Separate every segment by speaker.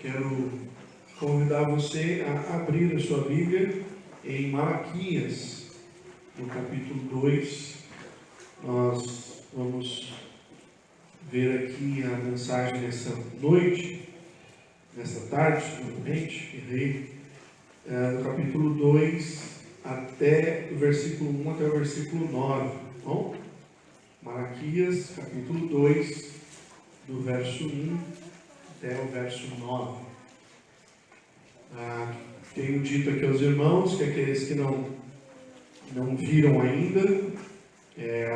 Speaker 1: Quero convidar você a abrir a sua Bíblia em Malaquias, no capítulo 2. Nós vamos ver aqui a mensagem dessa noite, nessa tarde, novamente, do capítulo 2 até o versículo 1 até o versículo 9. Bom? Malaquias, capítulo 2, do verso 1 até o verso 9. Tenho dito aqui aos irmãos que aqueles que não viram ainda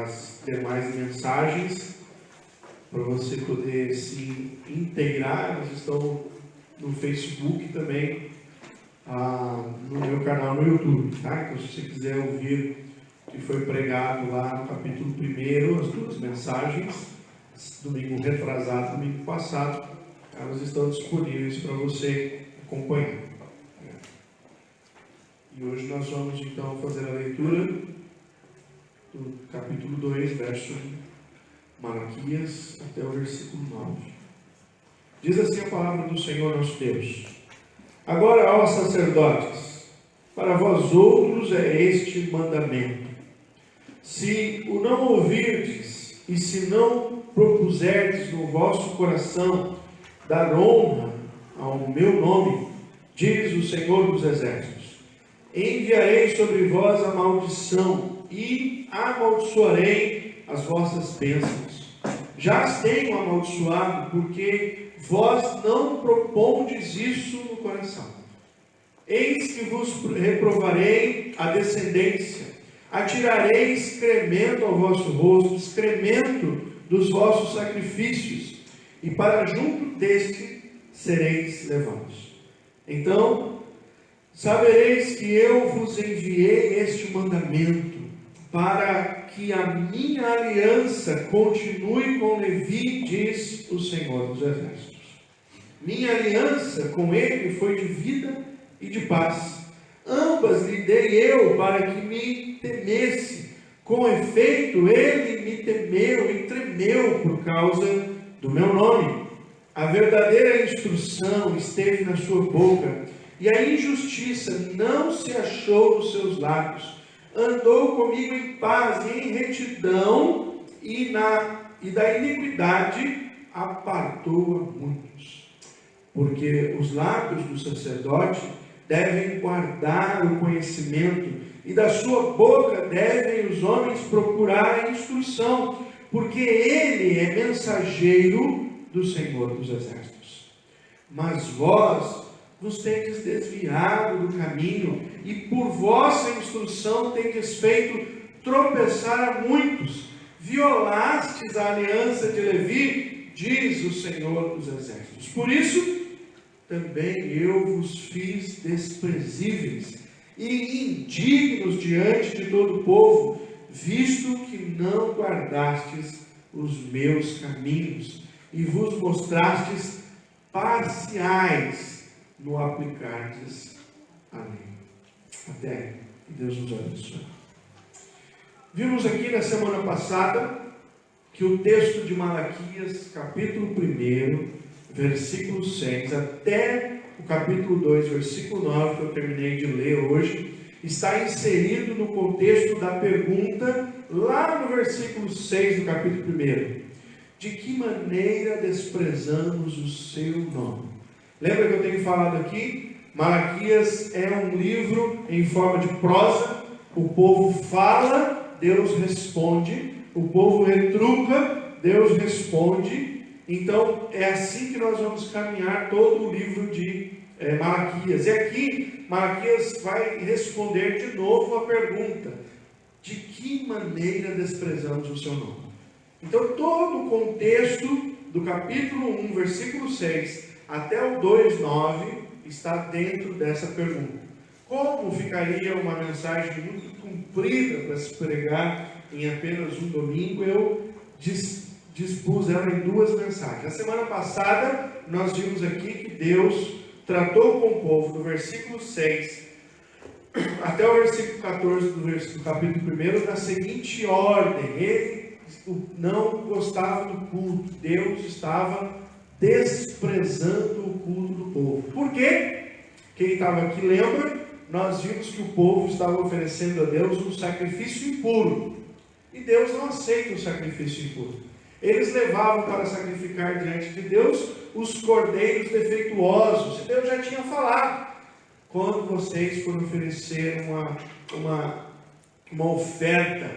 Speaker 1: as demais mensagens, para você poder se inteirar, elas estão no Facebook também, no meu canal no YouTube, tá? Então, se você quiser ouvir o que foi pregado lá no capítulo 1, as duas mensagens, domingo retrasado, domingo passado, elas estão disponíveis para você acompanhar. E hoje nós vamos então fazer a leitura do capítulo 2, verso 1, Malaquias, até o versículo 9. Diz assim a palavra do Senhor nosso Deus: Agora, ó sacerdotes, para vós outros é este mandamento: se o não ouvirdes e se não propuserdes no vosso coração dar honra ao meu nome, diz o Senhor dos Exércitos, enviarei sobre vós a maldição e amaldiçoarei as vossas bênçãos. Já as tenho amaldiçoado, porque vós não propondes isso no coração. Eis que vos reprovarei a descendência, atirarei excremento ao vosso rosto, excremento dos vossos sacrifícios, e para junto deste sereis levados. Então sabereis que eu vos enviei este mandamento, para que a minha aliança continue com Levi, diz o Senhor dos Exércitos. Minha aliança com ele foi de vida e de paz. Ambas lhe dei eu para que me temesse. Com efeito, ele me temeu e tremeu por causa do meu nome. A verdadeira instrução esteve na sua boca, e a injustiça não se achou nos seus lábios. Andou comigo em paz e em retidão, e da iniquidade apartou a muitos. Porque os lábios do sacerdote devem guardar o conhecimento, e da sua boca devem os homens procurar a instrução, porque ele é mensageiro do Senhor dos Exércitos. Mas vós vos tendes desviado do caminho, e por vossa instrução tendes feito tropeçar a muitos. Violastes a aliança de Levi, diz o Senhor dos Exércitos. Por isso, também eu vos fiz desprezíveis e indignos diante de todo o povo, visto que não guardastes os meus caminhos, e vos mostrastes parciais no aplicardes a lei. Até aí. Que Deus nos abençoe. Vimos aqui na semana passada que o texto de Malaquias, capítulo 1, versículo 6, até o capítulo 2, versículo 9, que eu terminei de ler hoje, está inserido no contexto da pergunta, lá no versículo 6 do capítulo 1. De que maneira desprezamos o seu nome? Lembra que eu tenho falado aqui? Malaquias é um livro em forma de prosa. O povo fala, Deus responde. O povo retruca, Deus responde. Então é assim que nós vamos caminhar todo o livro de Malaquias. E aqui Malaquias vai responder de novo a pergunta: de que maneira desprezamos o seu nome? Então todo o contexto do capítulo 1, versículo 6 até o 2:9 está dentro dessa pergunta. Como ficaria uma mensagem muito comprida para se pregar em apenas um domingo, eu dispus ela em duas mensagens. Na semana passada nós vimos aqui que Deus tratou com o povo do versículo 6 até o versículo 14 do capítulo 1 na seguinte ordem: ele não gostava do culto, Deus estava desprezando o culto do povo. porque, quem estava aqui lembra, nós vimos que o povo estava oferecendo a Deus um sacrifício impuro. E Deus não aceita o sacrifício impuro. Eles levavam para sacrificar diante de Deus os cordeiros defeituosos. E Deus já tinha falado: quando vocês forem oferecer uma oferta,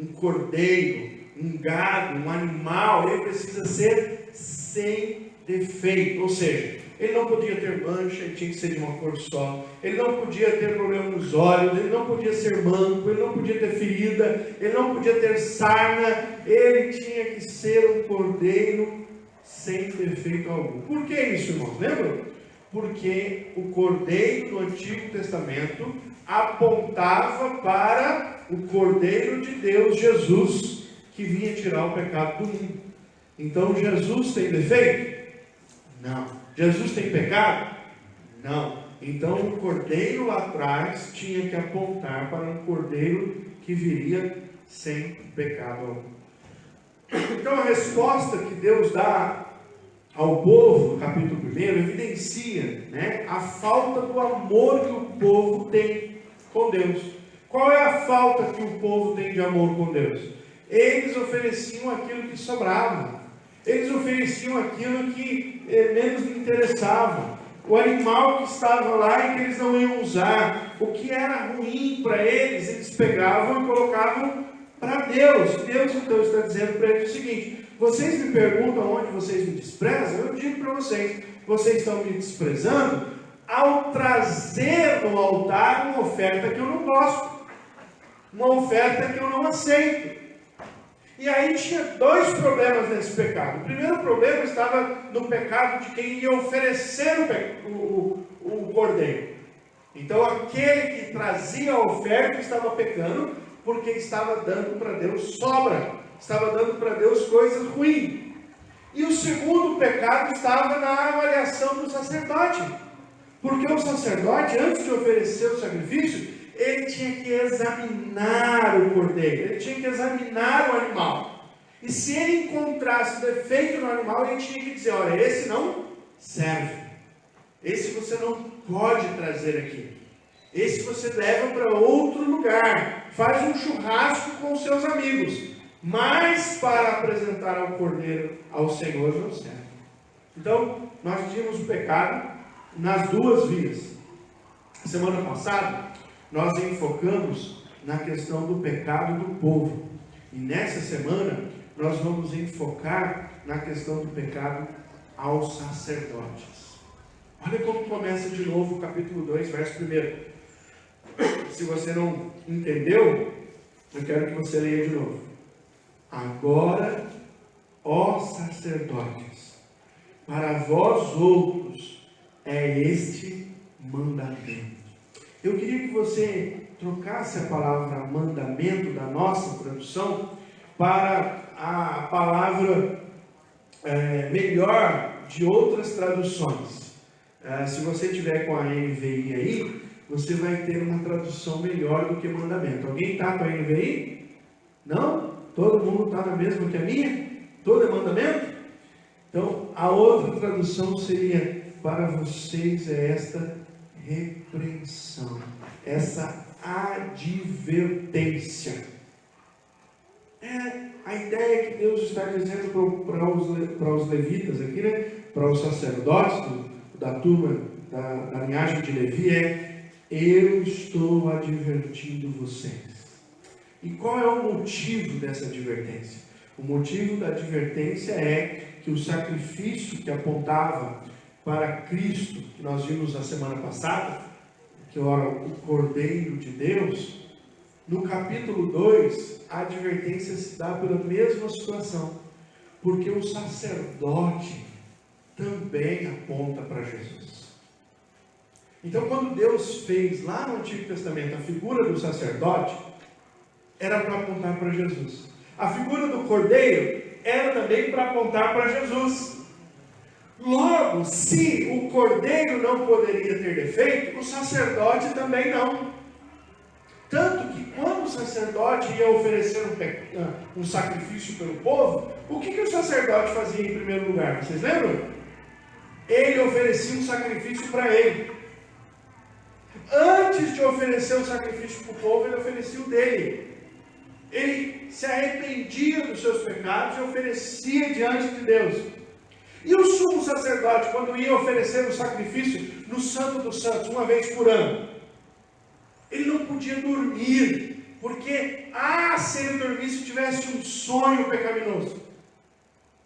Speaker 1: um cordeiro, um gado, um animal, ele precisa ser sem defeito. Ou seja, ele não podia ter mancha, ele tinha que ser de uma cor só. Ele não podia ter problema nos olhos, ele não podia ser manco, ele não podia ter ferida, ele não podia ter sarna. Ele tinha que ser um cordeiro sem defeito algum. Por que isso, irmãos? Lembram? Porque o cordeiro do Antigo Testamento apontava para o Cordeiro de Deus, Jesus, que vinha tirar o pecado do mundo. Então, Jesus tem defeito? Não. Jesus tem pecado? Não. Então, o cordeiro lá atrás tinha que apontar para um cordeiro que viria sem pecado algum. Então, a resposta que Deus dá ao povo, capítulo 1, evidencia, a falta do amor que o povo tem com Deus. Qual é a falta que o povo tem de amor com Deus? Eles ofereciam aquilo que sobrava. Eles ofereciam aquilo que menos lhe interessava. O animal que estava lá e que eles não iam usar. O que era ruim para eles, eles pegavam e colocavam para Deus. Deus então está dizendo para eles o seguinte: vocês me perguntam onde vocês me desprezam? Eu digo para vocês: vocês estão me desprezando ao trazer no altar uma oferta que eu não gosto, uma oferta que eu não aceito. E aí tinha dois problemas nesse pecado. O primeiro problema estava no pecado de quem ia oferecer o cordeiro. Então aquele que trazia a oferta estava pecando, porque estava dando para Deus sobra, estava dando para Deus coisas ruins. E o segundo pecado estava na avaliação do sacerdote, porque o sacerdote, antes de oferecer o sacrifício, ele tinha que examinar o cordeiro, ele tinha que examinar o animal. E se ele encontrasse defeito no animal, ele tinha que dizer: olha, esse não serve, esse você não pode trazer aqui, esse você leva para outro lugar, faz um churrasco com os seus amigos, mas para apresentar ao cordeiro, ao Senhor, não serve. Então, nós tínhamos o pecado nas duas vias. Semana passada, nós enfocamos na questão do pecado do povo. E nessa semana, nós vamos enfocar na questão do pecado aos sacerdotes. Olha como começa de novo o capítulo 2, verso 1. Se você não entendeu, eu quero que você leia de novo. Agora, ó sacerdotes, para vós outros é este mandamento. Eu queria que você trocasse a palavra mandamento da nossa tradução para a palavra melhor de outras traduções. Se você tiver com a NVI aí, você vai ter uma tradução melhor do que mandamento. Alguém está com a NVI? Não? Todo mundo está na mesma que a minha? Todo é mandamento? Então, a outra tradução seria: para vocês é esta repreensão, essa advertência. A ideia que Deus está dizendo para os levitas aqui, para os sacerdotes da turma, da linhagem de Levi, eu estou advertindo vocês. E qual é o motivo dessa advertência? O motivo da advertência é que o sacrifício que apontava para Cristo, que nós vimos na semana passada, que era o Cordeiro de Deus, no capítulo 2, a advertência se dá pela mesma situação, porque o sacerdote também aponta para Jesus. Então, quando Deus fez lá no Antigo Testamento a figura do sacerdote, era para apontar para Jesus. A figura do Cordeiro era também para apontar para Jesus. Logo, se o Cordeiro não poderia ter defeito, o sacerdote também não. Tanto que quando o sacerdote ia oferecer um sacrifício pelo povo, o que o sacerdote fazia em primeiro lugar? Vocês lembram? ele oferecia um sacrifício para ele. Antes de oferecer o sacrifício para o povo, ele oferecia o dele. Ele se arrependia dos seus pecados e oferecia diante de Deus. E o sumo sacerdote, quando ia oferecer o sacrifício no Santo dos Santos, uma vez por ano, ele não podia dormir, porque, se ele dormisse, tivesse um sonho pecaminoso.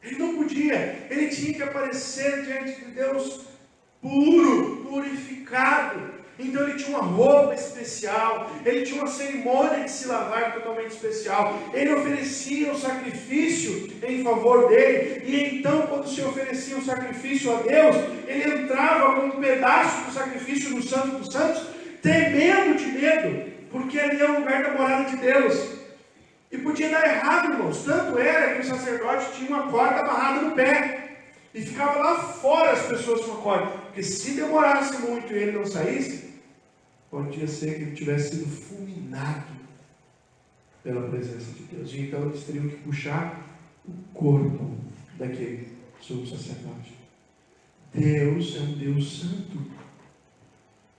Speaker 1: Ele não podia, ele tinha que aparecer diante de Deus puro, purificado. Então ele tinha uma roupa especial, ele tinha uma cerimônia de se lavar totalmente especial, ele oferecia o sacrifício em favor dele, e então quando se oferecia o sacrifício a Deus, ele entrava com um pedaço do sacrifício no Santo dos Santos, tremendo de medo, porque ali é o lugar da morada de Deus, e podia dar errado, irmãos. Tanto era que o sacerdote tinha uma corda amarrada no pé, e ficava lá fora as pessoas com a corda, porque se demorasse muito e ele não saísse, podia ser que ele tivesse sido fulminado pela presença de Deus. E então eles teriam que puxar o corpo daquele sumo sacerdote. Deus é um Deus santo.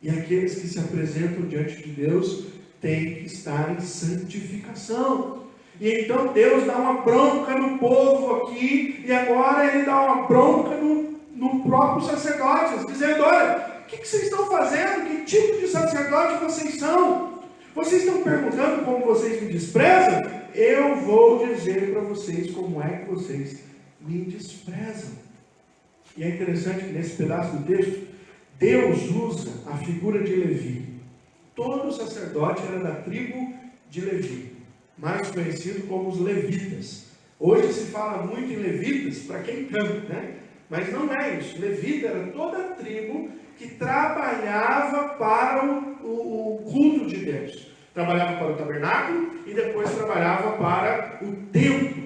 Speaker 1: E aqueles que se apresentam diante de Deus têm que estar em santificação. E então Deus dá uma bronca no povo aqui, e agora ele dá uma bronca no próprio sacerdote, dizendo: olha, o que vocês estão fazendo? Que tipo de sacerdote vocês são? Vocês estão perguntando como vocês me desprezam? Eu vou dizer para vocês como é que vocês me desprezam. E é interessante que nesse pedaço do texto, Deus usa a figura de Levi. Todo sacerdote era da tribo de Levi, mais conhecido como os levitas. Hoje se fala muito em levitas para quem canta, né? Mas não é isso. Levita era toda a tribo que trabalhava para o culto de Deus. Trabalhava para o tabernáculo e depois trabalhava para o templo.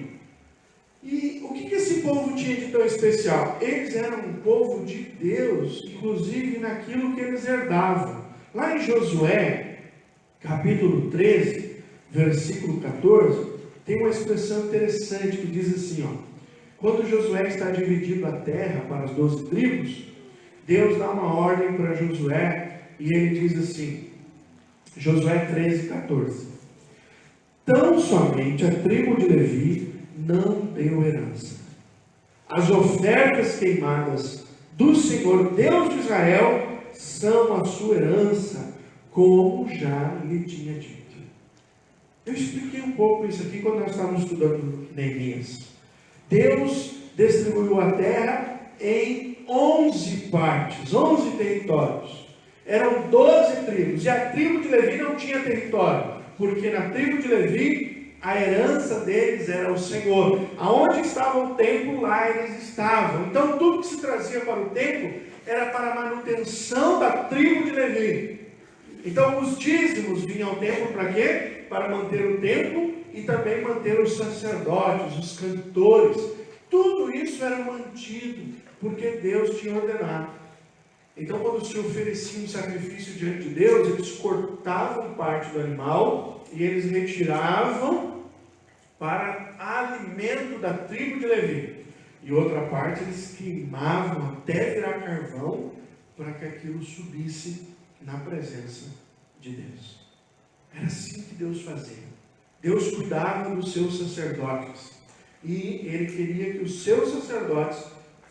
Speaker 1: E o que esse povo tinha de tão especial? Eles eram um povo de Deus, inclusive naquilo que eles herdavam. Lá em Josué, capítulo 13, versículo 14, tem uma expressão interessante que diz assim, quando Josué está dividindo a terra para as 12 tribos, Deus dá uma ordem para Josué, e ele diz assim, Josué 13, 14, tão somente a tribo de Levi não deu herança. As ofertas queimadas do Senhor Deus de Israel são a sua herança, como já lhe tinha dito. Eu expliquei um pouco isso aqui quando nós estávamos estudando Neemias. Deus distribuiu a terra em 11 partes, 11 territórios. Eram 12 tribos, e a tribo de Levi não tinha território, porque na tribo de Levi a herança deles era o Senhor. Aonde estava o templo, lá eles estavam. Então tudo que se trazia para o templo era para a manutenção da tribo de Levi. Então os dízimos vinham ao templo para quê? Para manter o templo e também manter os sacerdotes, os cantores. Tudo isso era mantido, porque Deus tinha ordenado. Então quando se oferecia um sacrifício diante de Deus, eles cortavam parte do animal e eles retiravam para alimento da tribo de Levi. E outra parte eles queimavam até virar carvão, para que aquilo subisse na presença de Deus. Era assim que Deus fazia. Deus cuidava dos seus sacerdotes, e Ele queria que os seus sacerdotes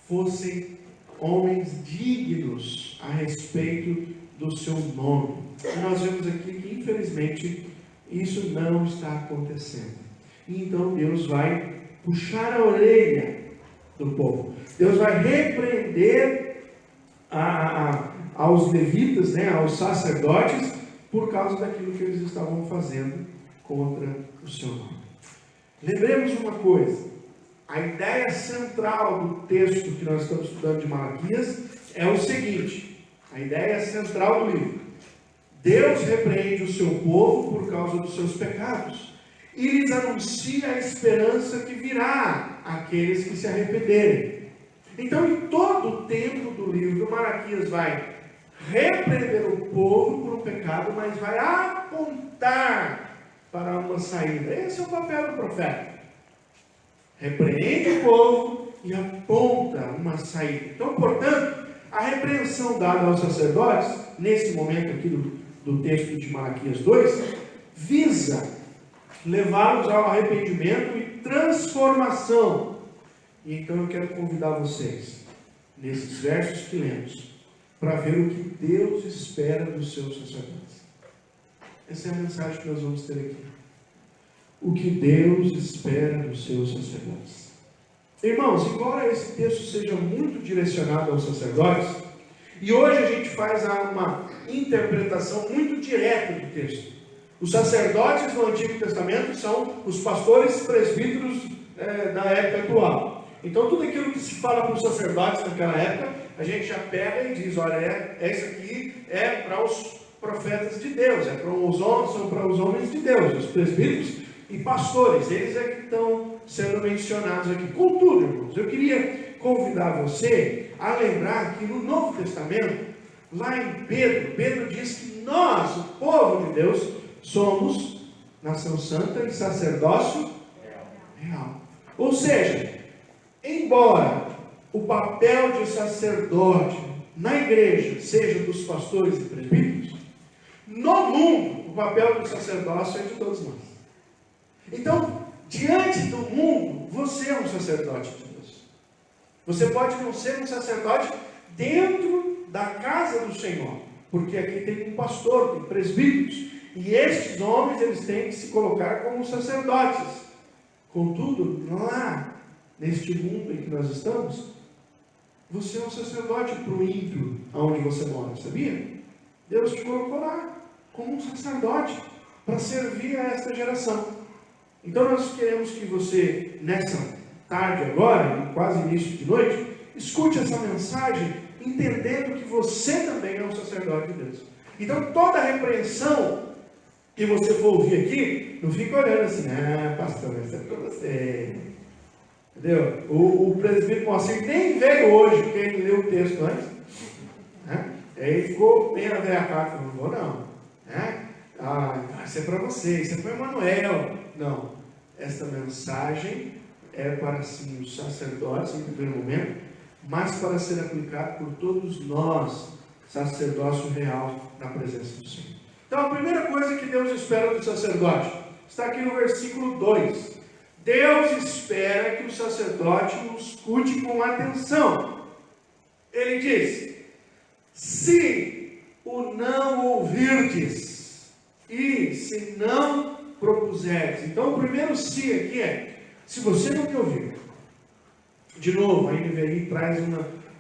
Speaker 1: fossem homens dignos a respeito do seu nome. E nós vemos aqui que infelizmente isso não está acontecendo. E então Deus vai puxar a orelha do povo. Deus vai repreender aos levitas, aos sacerdotes, por causa daquilo que eles estavam fazendo contra o seu nome. Lembremos uma coisa, a ideia central do texto que nós estamos estudando de Malaquias é o seguinte, a ideia central do livro: Deus repreende o seu povo por causa dos seus pecados e lhes anuncia a esperança que virá àqueles que se arrependerem. Então, em todo o tempo do livro, Malaquias vai repreender o povo por um pecado, mas vai apontar para uma saída. Esse é o papel do profeta. Repreende o povo e aponta uma saída. Então, portanto, a repreensão dada aos sacerdotes, nesse momento aqui do texto de Malaquias 2, visa levá-los ao arrependimento e transformação. E então eu quero convidar vocês, nesses versos que lemos, para ver o que Deus espera dos seus sacerdotes. Essa é a mensagem que nós vamos ter aqui. O que Deus espera dos seus sacerdotes. Irmãos, embora esse texto seja muito direcionado aos sacerdotes, e hoje a gente faz uma interpretação muito direta do texto. Os sacerdotes no Antigo Testamento são os pastores presbíteros da época atual. Então tudo aquilo que se fala para os sacerdotes naquela época, a gente já pega e diz, olha, esse aqui é para os profetas de Deus, são para os homens de Deus, os presbíteros e pastores, eles é que estão sendo mencionados aqui. Contudo, irmãos, eu queria convidar você a lembrar que no Novo Testamento, lá em Pedro diz que nós, o povo de Deus, somos nação santa e sacerdócio real. Ou seja, embora o papel de sacerdote na igreja seja dos pastores e presbíteros, no mundo o papel do sacerdócio é de todos nós. Então, diante do mundo, você é um sacerdote de Deus. Você pode não ser um sacerdote dentro da casa do Senhor, porque aqui tem um pastor, tem presbíteros, e estes homens, eles têm que se colocar como sacerdotes. Contudo, lá, neste mundo em que nós estamos, você é um sacerdote para o ímpio, aonde você mora, sabia? Deus te colocou lá, como um sacerdote, para servir a esta geração. Então nós queremos que você, nessa tarde agora, quase início de noite, escute essa mensagem, entendendo que você também é um sacerdote de Deus. Então toda a repreensão que você for ouvir aqui, não fica olhando assim, pastor, isso é para você. Entendeu? O presbítero Moacir nem veio hoje, porque ele leu o texto antes. Né? Aí ficou bem a velha cara, não vou não. Né? Isso é para você, isso é para Emanuel. Não, esta mensagem é para sim os sacerdotes em primeiro momento, mas para ser aplicado por todos nós, sacerdócio real na presença do Senhor. Então a primeira coisa que Deus espera do sacerdote está aqui no versículo 2. Deus espera que o sacerdote nos escute com atenção. Ele diz: se o não ouvirdes e se não propuserdes. Então o primeiro se aqui é: se você não me ouvir. De novo, a NVI traz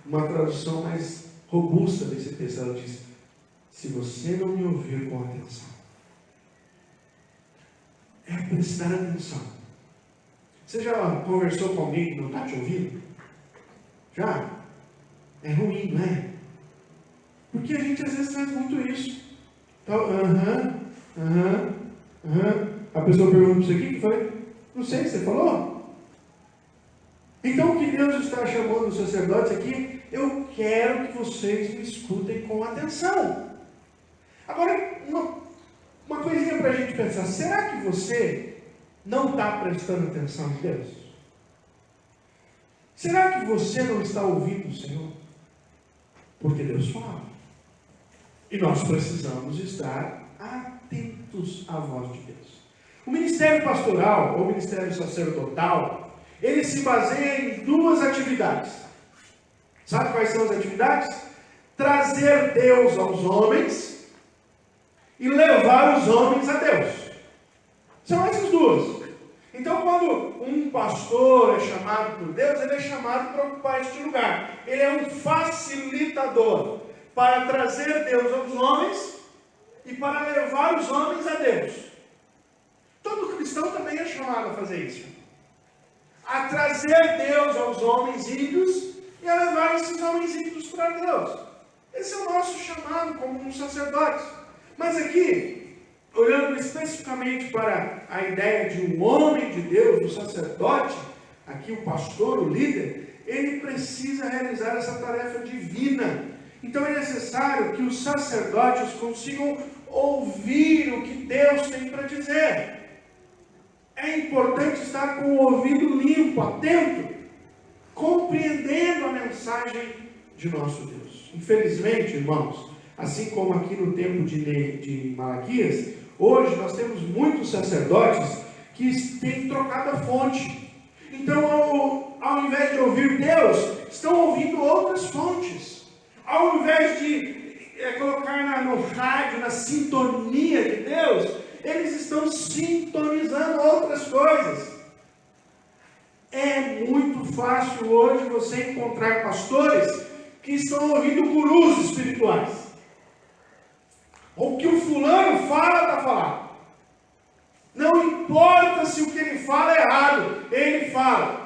Speaker 1: uma tradução mais robusta desse texto. Ela diz: se você não me ouvir com atenção. É prestar atenção. Você já conversou com alguém que não está te ouvindo? Já? É ruim, não é? Porque a gente às vezes faz muito isso. Então, a pessoa pergunta para você: o que foi? Não sei, você falou? Então o que Deus está chamando os sacerdotes aqui: eu quero que vocês me escutem com atenção. Agora, uma coisinha para a gente pensar: será que você não está prestando atenção em Deus? Será que você não está ouvindo o Senhor? Porque Deus fala. E nós precisamos estar atentos à voz de Deus. O ministério pastoral, ou ministério sacerdotal, ele se baseia em duas atividades. Sabe quais são as atividades? Trazer Deus aos homens e levar os homens a Deus. São essas duas. Então, quando um pastor é chamado por Deus, ele é chamado para ocupar este lugar. Ele é um facilitador para trazer Deus aos homens e para levar os homens a Deus. Todo cristão também é chamado a fazer isso. A trazer Deus aos homens ímpios e a levar esses homens ímpios para Deus. Esse é o nosso chamado como um sacerdote. Mas aqui, olhando especificamente para a ideia de um homem de Deus, um sacerdote, aqui o pastor, o líder, ele precisa realizar essa tarefa divina. Então é necessário que os sacerdotes consigam ouvir o que Deus tem para dizer. É importante estar com o ouvido limpo, atento, compreendendo a mensagem de nosso Deus. infelizmente, irmãos, assim como aqui no tempo de Malaquias, hoje nós temos muitos sacerdotes que têm trocado a fonte. Então, ao invés de ouvir Deus, estão ouvindo outras fontes. Ao invés de colocar no rádio, na sintonia de Deus, eles estão sintonizando outras coisas. É muito fácil hoje você encontrar pastores que estão ouvindo gurus espirituais. O que o fulano fala, está falando. Não importa se o que ele fala é errado, ele fala.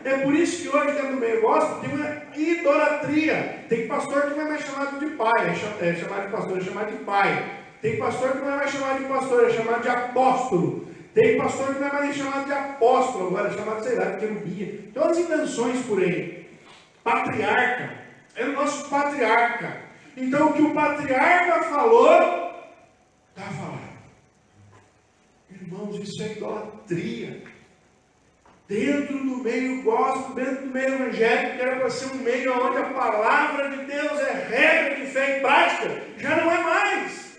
Speaker 1: É por isso que hoje dentro do meio gospel tem uma idolatria. Tem pastor que não é mais chamado de pai, é chamado de pastor, é chamado de pai. Tem pastor que não é mais chamado de pastor, é chamado de apóstolo. Tem pastor que não é mais chamado de apóstolo, agora é chamado, sei lá, de querubinha. Tem umas invenções por aí. Patriarca. É o nosso patriarca. Então o que o patriarca falou, está falando. Irmãos, isso é idolatria. Dentro do meio gospel, dentro do meio evangélico, que era para ser um meio onde a palavra de Deus é regra de fé e prática, já não é mais.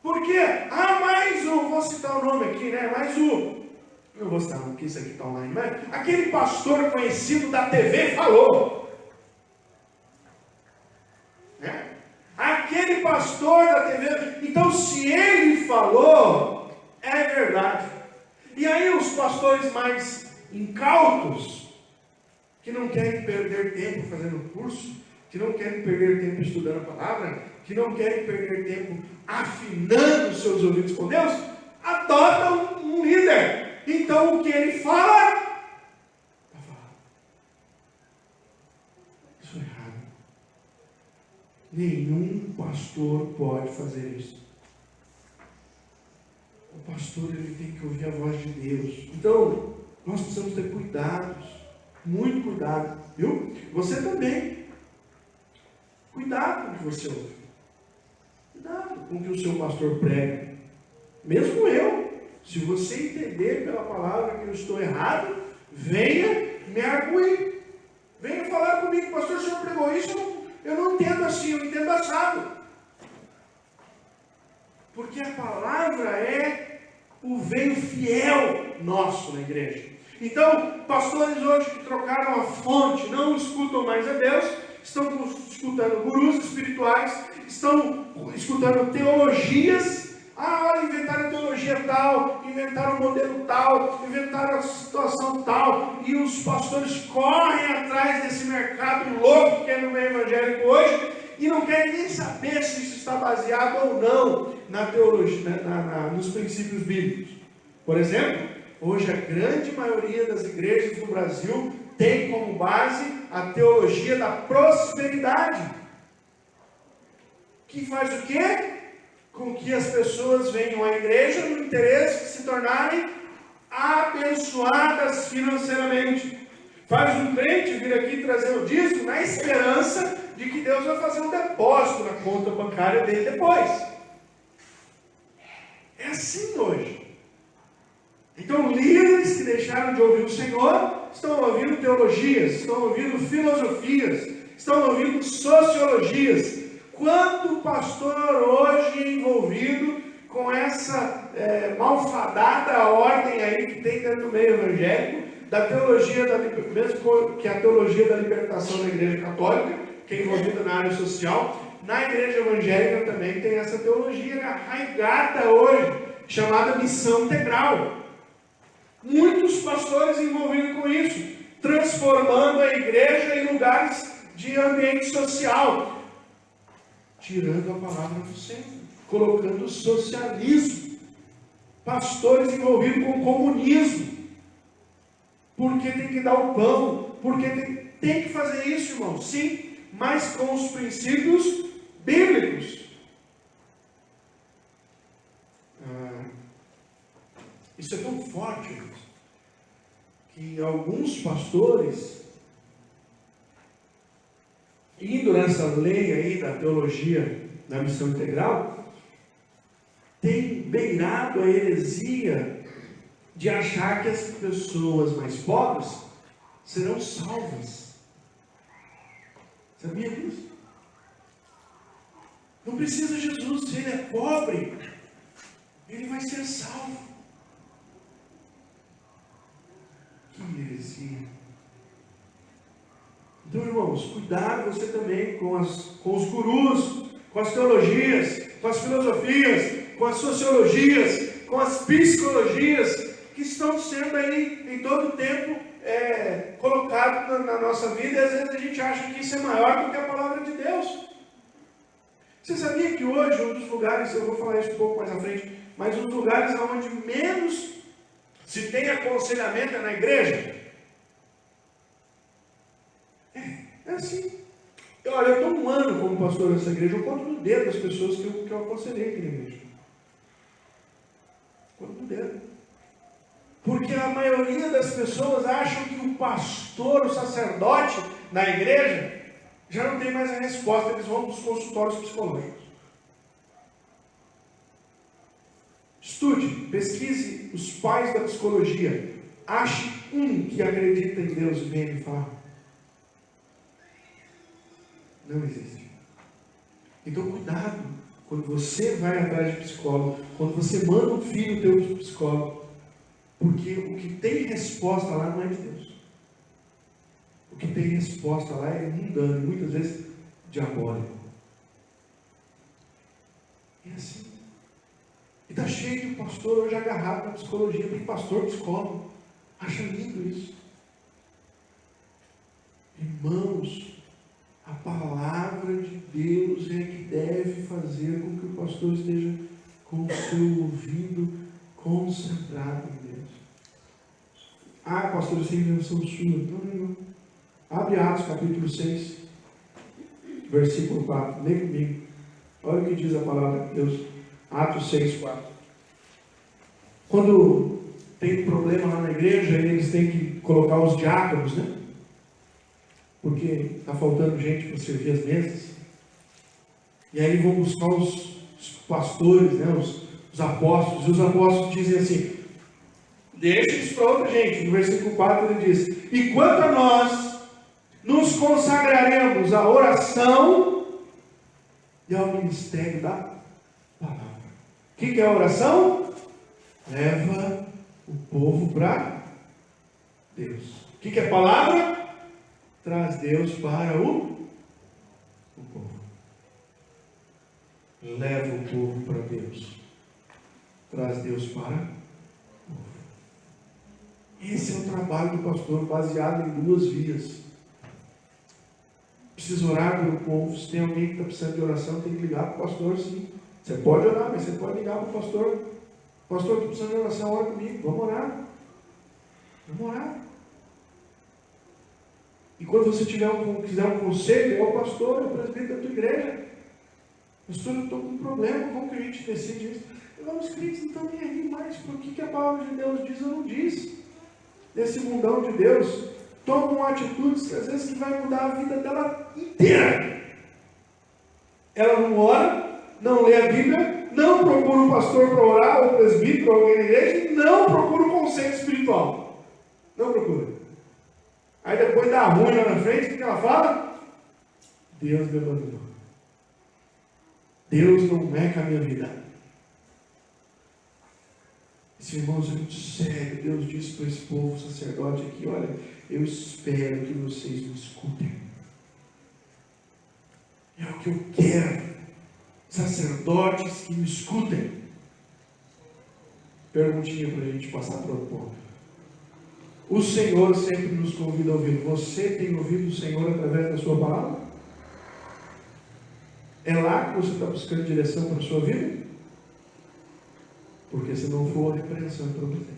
Speaker 1: Por quê? Mais um, vou citar o nome aqui, né? Mais um. Não vou citar não, porque isso aqui está online, mas aquele pastor conhecido da TV falou. Aquele pastor da TV, então se ele falou, é verdade. E aí os pastores mais incautos, que não querem perder tempo fazendo curso, que não querem perder tempo estudando a palavra, que não querem perder tempo afinando os seus ouvidos com Deus, adotam um líder. Então o que ele fala, está falando. Isso é errado. Nenhum pastor pode fazer isso. O pastor, ele tem que ouvir a voz de Deus. Então, nós precisamos ter cuidados, muito cuidado, viu? Você também. Cuidado com o que você ouve. Cuidado com o que o seu pastor prega. Mesmo eu, se você entender pela palavra que eu estou errado, venha me arguir. Venha falar comigo, pastor, o senhor pregou isso, eu não entendo assim, eu entendo assado. Porque a palavra é o veio fiel nosso na igreja. Então, pastores hoje que trocaram a fonte, não escutam mais a Deus, estão escutando gurus espirituais, estão escutando teologias. Olha, inventaram teologia tal, inventaram modelo tal, inventaram a situação tal, e os pastores correm atrás desse mercado louco que é no meio evangélico hoje, e não querem nem saber se isso está baseado ou não na teologia, nos princípios bíblicos. Por exemplo, hoje a grande maioria das igrejas do Brasil tem como base a teologia da prosperidade, que faz o quê? Com que as pessoas venham à igreja no interesse de se tornarem abençoadas financeiramente. Faz um crente vir aqui trazer o dízimo na esperança de que Deus vai fazer um depósito na conta bancária dele depois. É assim hoje. Então, líderes que deixaram de ouvir o Senhor estão ouvindo teologias, estão ouvindo filosofias, estão ouvindo sociologias. Quanto pastor hoje é envolvido com essa malfadada ordem aí que tem dentro do meio evangélico, da teologia, mesmo que a teologia da libertação da igreja católica, que é envolvida na área social, na igreja evangélica também tem essa teologia arraigada hoje, chamada missão integral. Muitos pastores envolvidos com isso, transformando a igreja em lugares de ambiente social, tirando a palavra do centro, colocando o socialismo, pastores envolvidos com o comunismo, porque tem que dar o pão, porque tem que fazer isso, irmão, sim, mas com os princípios bíblicos. Isso é tão forte, irmãos, que alguns pastores, indo nessa lei aí da teologia da missão integral, tem beirado a heresia de achar que as pessoas mais pobres serão salvas. Sabia disso? Não precisa de Jesus, se ele é pobre, ele vai ser salvo. Que heresia. Então, irmãos, cuidado você também com os gurus, com as teologias, com as filosofias, com as sociologias, com as psicologias, que estão sendo aí em todo o tempo colocados na nossa vida, e às vezes a gente acha que isso é maior do que a palavra de Deus. Você sabia que hoje um dos lugares, eu vou falar isso um pouco mais à frente, mas um dos lugares onde menos se tem aconselhamento é na igreja? É assim. Olha, eu estou um ano como pastor dessa igreja, eu conto no dedo das pessoas que eu aconselhei aqui na igreja. Conto no dedo. Porque a maioria das pessoas acham que o pastor, o sacerdote na igreja, já não tem mais a resposta, eles vão para os consultórios psicológicos. Estude, pesquise os pais da psicologia. Ache um que acredita em Deus e venha me falar. Não existe. Então cuidado, quando você vai atrás de psicólogo, quando você manda um filho teu para o psicólogo, porque o que tem resposta lá não é de Deus. O que tem resposta lá é mundano, muitas vezes diabólico. É assim. E está cheio de pastor hoje agarrado na psicologia, tem pastor psicólogo. Acha lindo isso. Irmãos, a palavra de Deus é que deve fazer com que o pastor esteja com o seu ouvido concentrado em Deus. Ah, pastor, isso é invenção sua. Não. Abre Atos capítulo 6, versículo 4. Lê comigo. Olha o que diz a palavra de Deus. Atos 6, 4. Quando tem um problema lá na igreja, eles têm que colocar os diáconos, né? Porque está faltando gente para servir as mesas. E aí vão buscar os pastores, né? Os apóstolos. E os apóstolos dizem assim: deixa isso para outra gente. No versículo 4 ele diz: e quanto a nós, nos consagraremos à oração e ao ministério da palavra. O que é a oração? Leva o povo para Deus. O que é a palavra? Traz Deus para o povo. Leva o povo para Deus. Traz Deus para o povo. Esse é o trabalho do pastor, baseado em duas vias. Precisa orar pelo povo. Se tem alguém que está precisando de oração, tem que ligar para o pastor, sim. Você pode orar, mas você pode ligar para o pastor. Pastor, estou precisando de oração, ora comigo. Vamos orar. Vamos orar. E quando você quiser um conselho, é o pastor, é o presbítero da tua igreja. Pastor, eu estou com um problema, como que a gente decide isso? Os crentes não estão nem aí mais, por que a palavra de Deus diz ou não diz? Desse mundão de Deus, tomam atitudes, às vezes, que vai mudar a vida dela inteira. Ela não ora, não lê a Bíblia, não procura um pastor para orar, ou um presbítero, ou alguém na igreja, e não procura um conselho espiritual. Não procura. Aí depois dá ruim lá na frente, o que ela fala? Deus me abandonou. Deus não é com a minha vida. Esse irmãos é muito sério. Deus disse para esse povo sacerdote aqui: olha, eu espero que vocês me escutem. É o que eu quero. Sacerdotes que me escutem. Perguntinha para a gente passar para o ponto. O Senhor sempre nos convida a ouvir. Você tem ouvido o Senhor através da sua palavra? É lá que você está buscando direção para a sua vida? Porque se não for, a repreensão para você.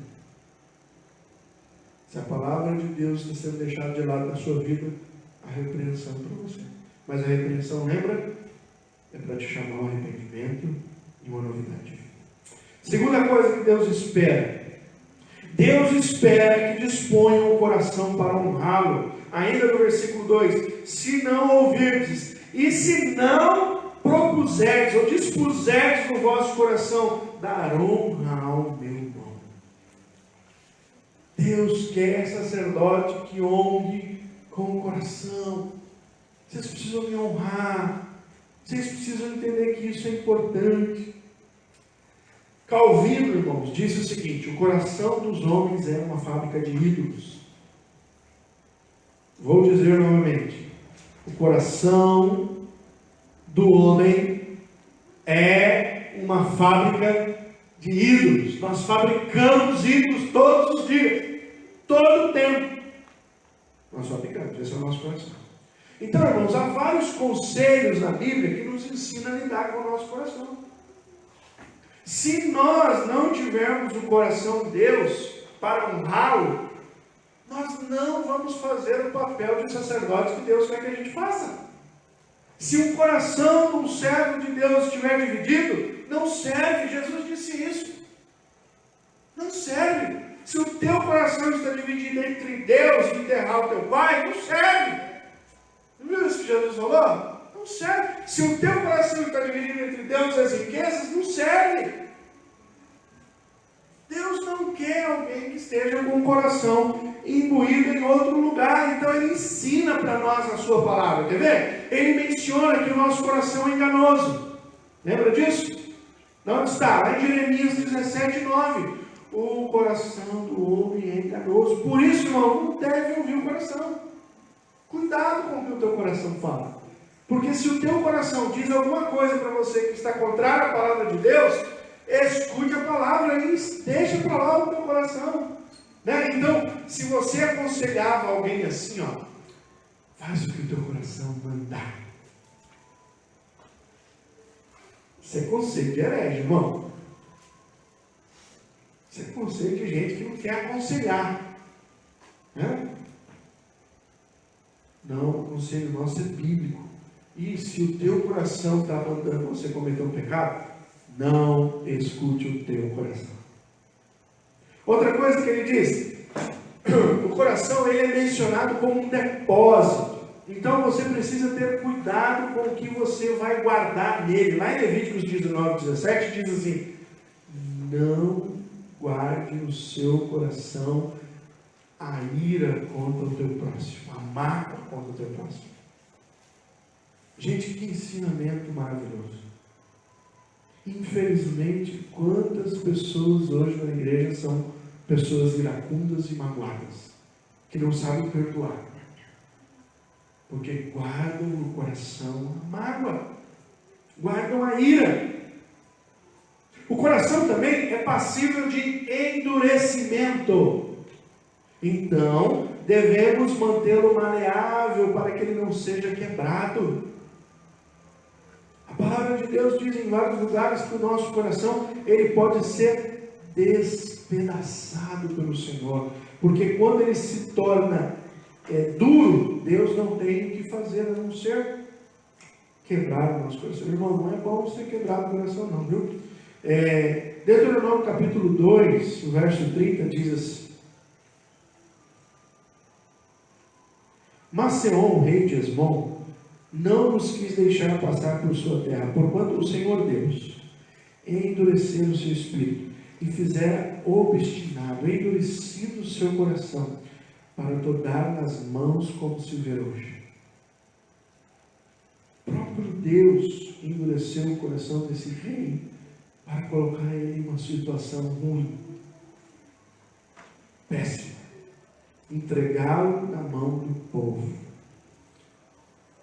Speaker 1: Se a palavra de Deus está sendo deixada de lado na sua vida, a repreensão para você. Mas a repreensão, lembra? É para te chamar ao arrependimento e uma novidade. Segunda coisa que Deus espera. Deus espera que disponha o coração para honrá-lo. Ainda no versículo 2: se não ouvirdes, e se não propuserdes, ou dispuserdes no vosso coração, dar honra ao meu nome. Deus quer sacerdote que honre com o coração. Vocês precisam me honrar. Vocês precisam entender que isso é importante. Calvino, irmãos, disse o seguinte: o coração dos homens é uma fábrica de ídolos. Vou dizer novamente: o coração do homem é uma fábrica de ídolos. Nós fabricamos ídolos todos os dias, todo o tempo. Nós fabricamos, esse é o nosso coração. Então, irmãos, há vários conselhos na Bíblia que nos ensinam a lidar com o nosso coração. Se nós não tivermos o coração de Deus para honrá-lo, nós não vamos fazer o papel de sacerdotes que Deus quer que a gente faça. Se o coração de um servo de Deus estiver dividido, não serve. Jesus disse isso. Não serve. Se o teu coração está dividido entre Deus e enterrar o teu pai, não serve. Não viu isso que Jesus falou? Não serve. Se o teu coração está dividido entre Deus e as riquezas, não serve. Deus não quer alguém que esteja com o coração imbuído em outro lugar. Então Ele ensina para nós a sua palavra. Quer ver? Ele menciona que o nosso coração é enganoso. Lembra disso? Onde está? Lá em Jeremias 17:9. O coração do homem é enganoso. Por isso, irmão, não deve ouvir o coração. Cuidado com o que o teu coração fala. Porque se o teu coração diz alguma coisa para você que está contrária à palavra de Deus, escute a palavra e deixa para lá o teu coração. Né? Então, se você aconselhava alguém assim, faz o que o teu coração mandar. Isso é conselho de herege, irmão. Isso é conselho de gente que não quer aconselhar. Né? Não, o conselho nosso é bíblico. E se o teu coração está mandando você cometer um pecado, não escute o teu coração. Outra coisa que ele diz: o coração ele é mencionado como um depósito. Então você precisa ter cuidado com o que você vai guardar nele. Lá em Levíticos 19:17 diz assim: não guarde no seu coração a ira contra o teu próximo, a mágoa contra o teu próximo. Gente, que ensinamento maravilhoso. Infelizmente, quantas pessoas hoje na igreja são pessoas iracundas e magoadas, que não sabem perdoar, porque guardam no coração a mágoa, guardam a ira. O coração também é passível de endurecimento. Então, devemos mantê-lo maleável para que ele não seja quebrado. A palavra de Deus diz em vários lugares que o nosso coração ele pode ser despedaçado pelo Senhor. Porque quando ele se torna duro, Deus não tem o que fazer a não ser quebrar o nosso coração. Irmão, não é bom ser quebrado o coração não, viu? Deuteronômio capítulo 2, o verso 30 diz assim: Mas Seom, rei de Esbom, não nos quis deixar passar por sua terra, porquanto o Senhor Deus endureceu o seu espírito e fizera obstinado, endurecido o seu coração, para te dar nas mãos como se vê hoje. O próprio Deus endureceu o coração desse rei para colocar ele em uma situação ruim, péssima, entregá-lo na mão do povo.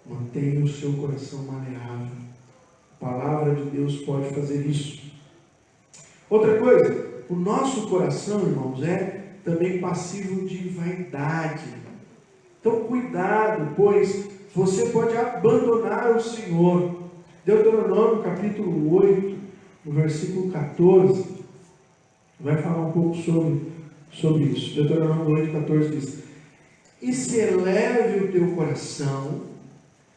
Speaker 1: Mantenha o seu coração maleável. A palavra de Deus pode fazer isso. Outra coisa, o nosso coração, irmãos, é também passível de vaidade. Então cuidado, pois você pode abandonar o Senhor. Deuteronômio capítulo 8, no versículo 14, vai falar um pouco sobre isso. Deuteronômio 8, 14 diz: E se eleve o teu coração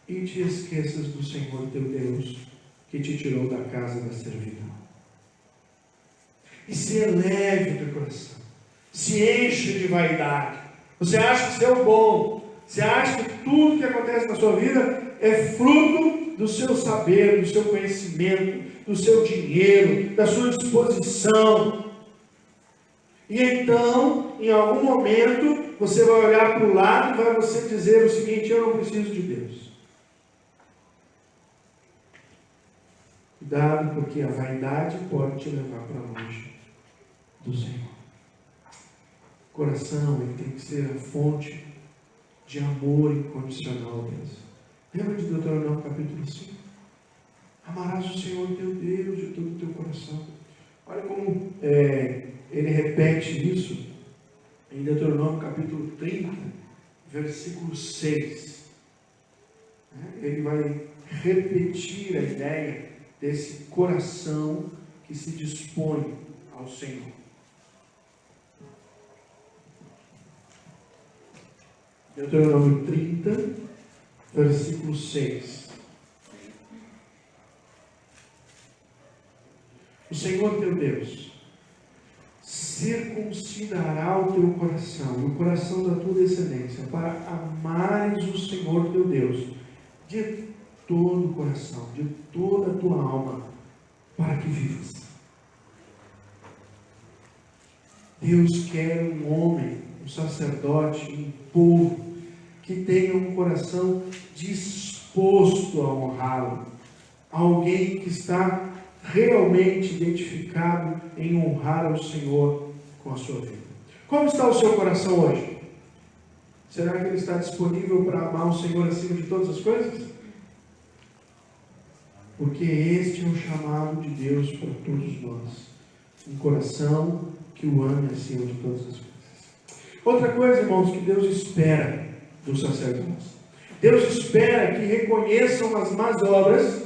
Speaker 1: e te esqueças do Senhor teu Deus, que te tirou da casa da servidão. E se eleve o teu coração, se enche de vaidade. Você acha que você é o bom, você acha que tudo que acontece na sua vida é fruto do seu saber, do seu conhecimento, do seu dinheiro, da sua disposição. E então, em algum momento, você vai olhar para o lado e vai você dizer o seguinte: eu não preciso de Deus. Cuidado, porque a vaidade pode te levar para longe do Senhor. O coração, ele tem que ser a fonte de amor incondicional a Deus. Lembra de Deuteronômio capítulo 5? Amarás o Senhor teu Deus de todo o teu coração. Olha como ele repete isso em Deuteronômio capítulo 30, versículo 6. Ele vai repetir a ideia desse coração que se dispõe ao Senhor. Deuteronômio 30, versículo 6. O Senhor teu Deus circuncidará o teu coração e o coração da tua descendência para amares o Senhor teu Deus de todo o coração, de toda a tua alma, para que vivas. Deus quer um homem, um sacerdote, um povo que tenha um coração disposto a honrá-lo. Alguém que está realmente identificado em honrar ao Senhor com a sua vida. Como está o seu coração hoje? Será que ele está disponível para amar o Senhor acima de todas as coisas? Porque este é o chamado de Deus para todos nós. Um coração que o ame acima de todas as coisas. Outra coisa, irmãos, que Deus espera dos sacerdotes. Deus espera que reconheçam as más obras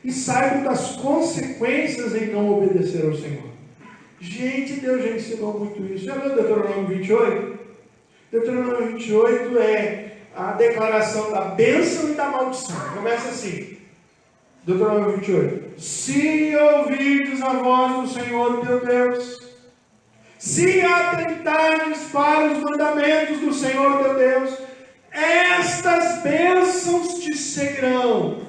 Speaker 1: e saibam das consequências em não obedecer ao Senhor. Gente, Deus já ensinou muito isso. Já leu Deuteronômio 28? Deuteronômio 28 é a declaração da bênção e da maldição. Começa assim. Deuteronômio 28. Se ouvirdes a voz do Senhor teu Deus, se atentares para os mandamentos do Senhor teu Deus, estas bênçãos te seguirão.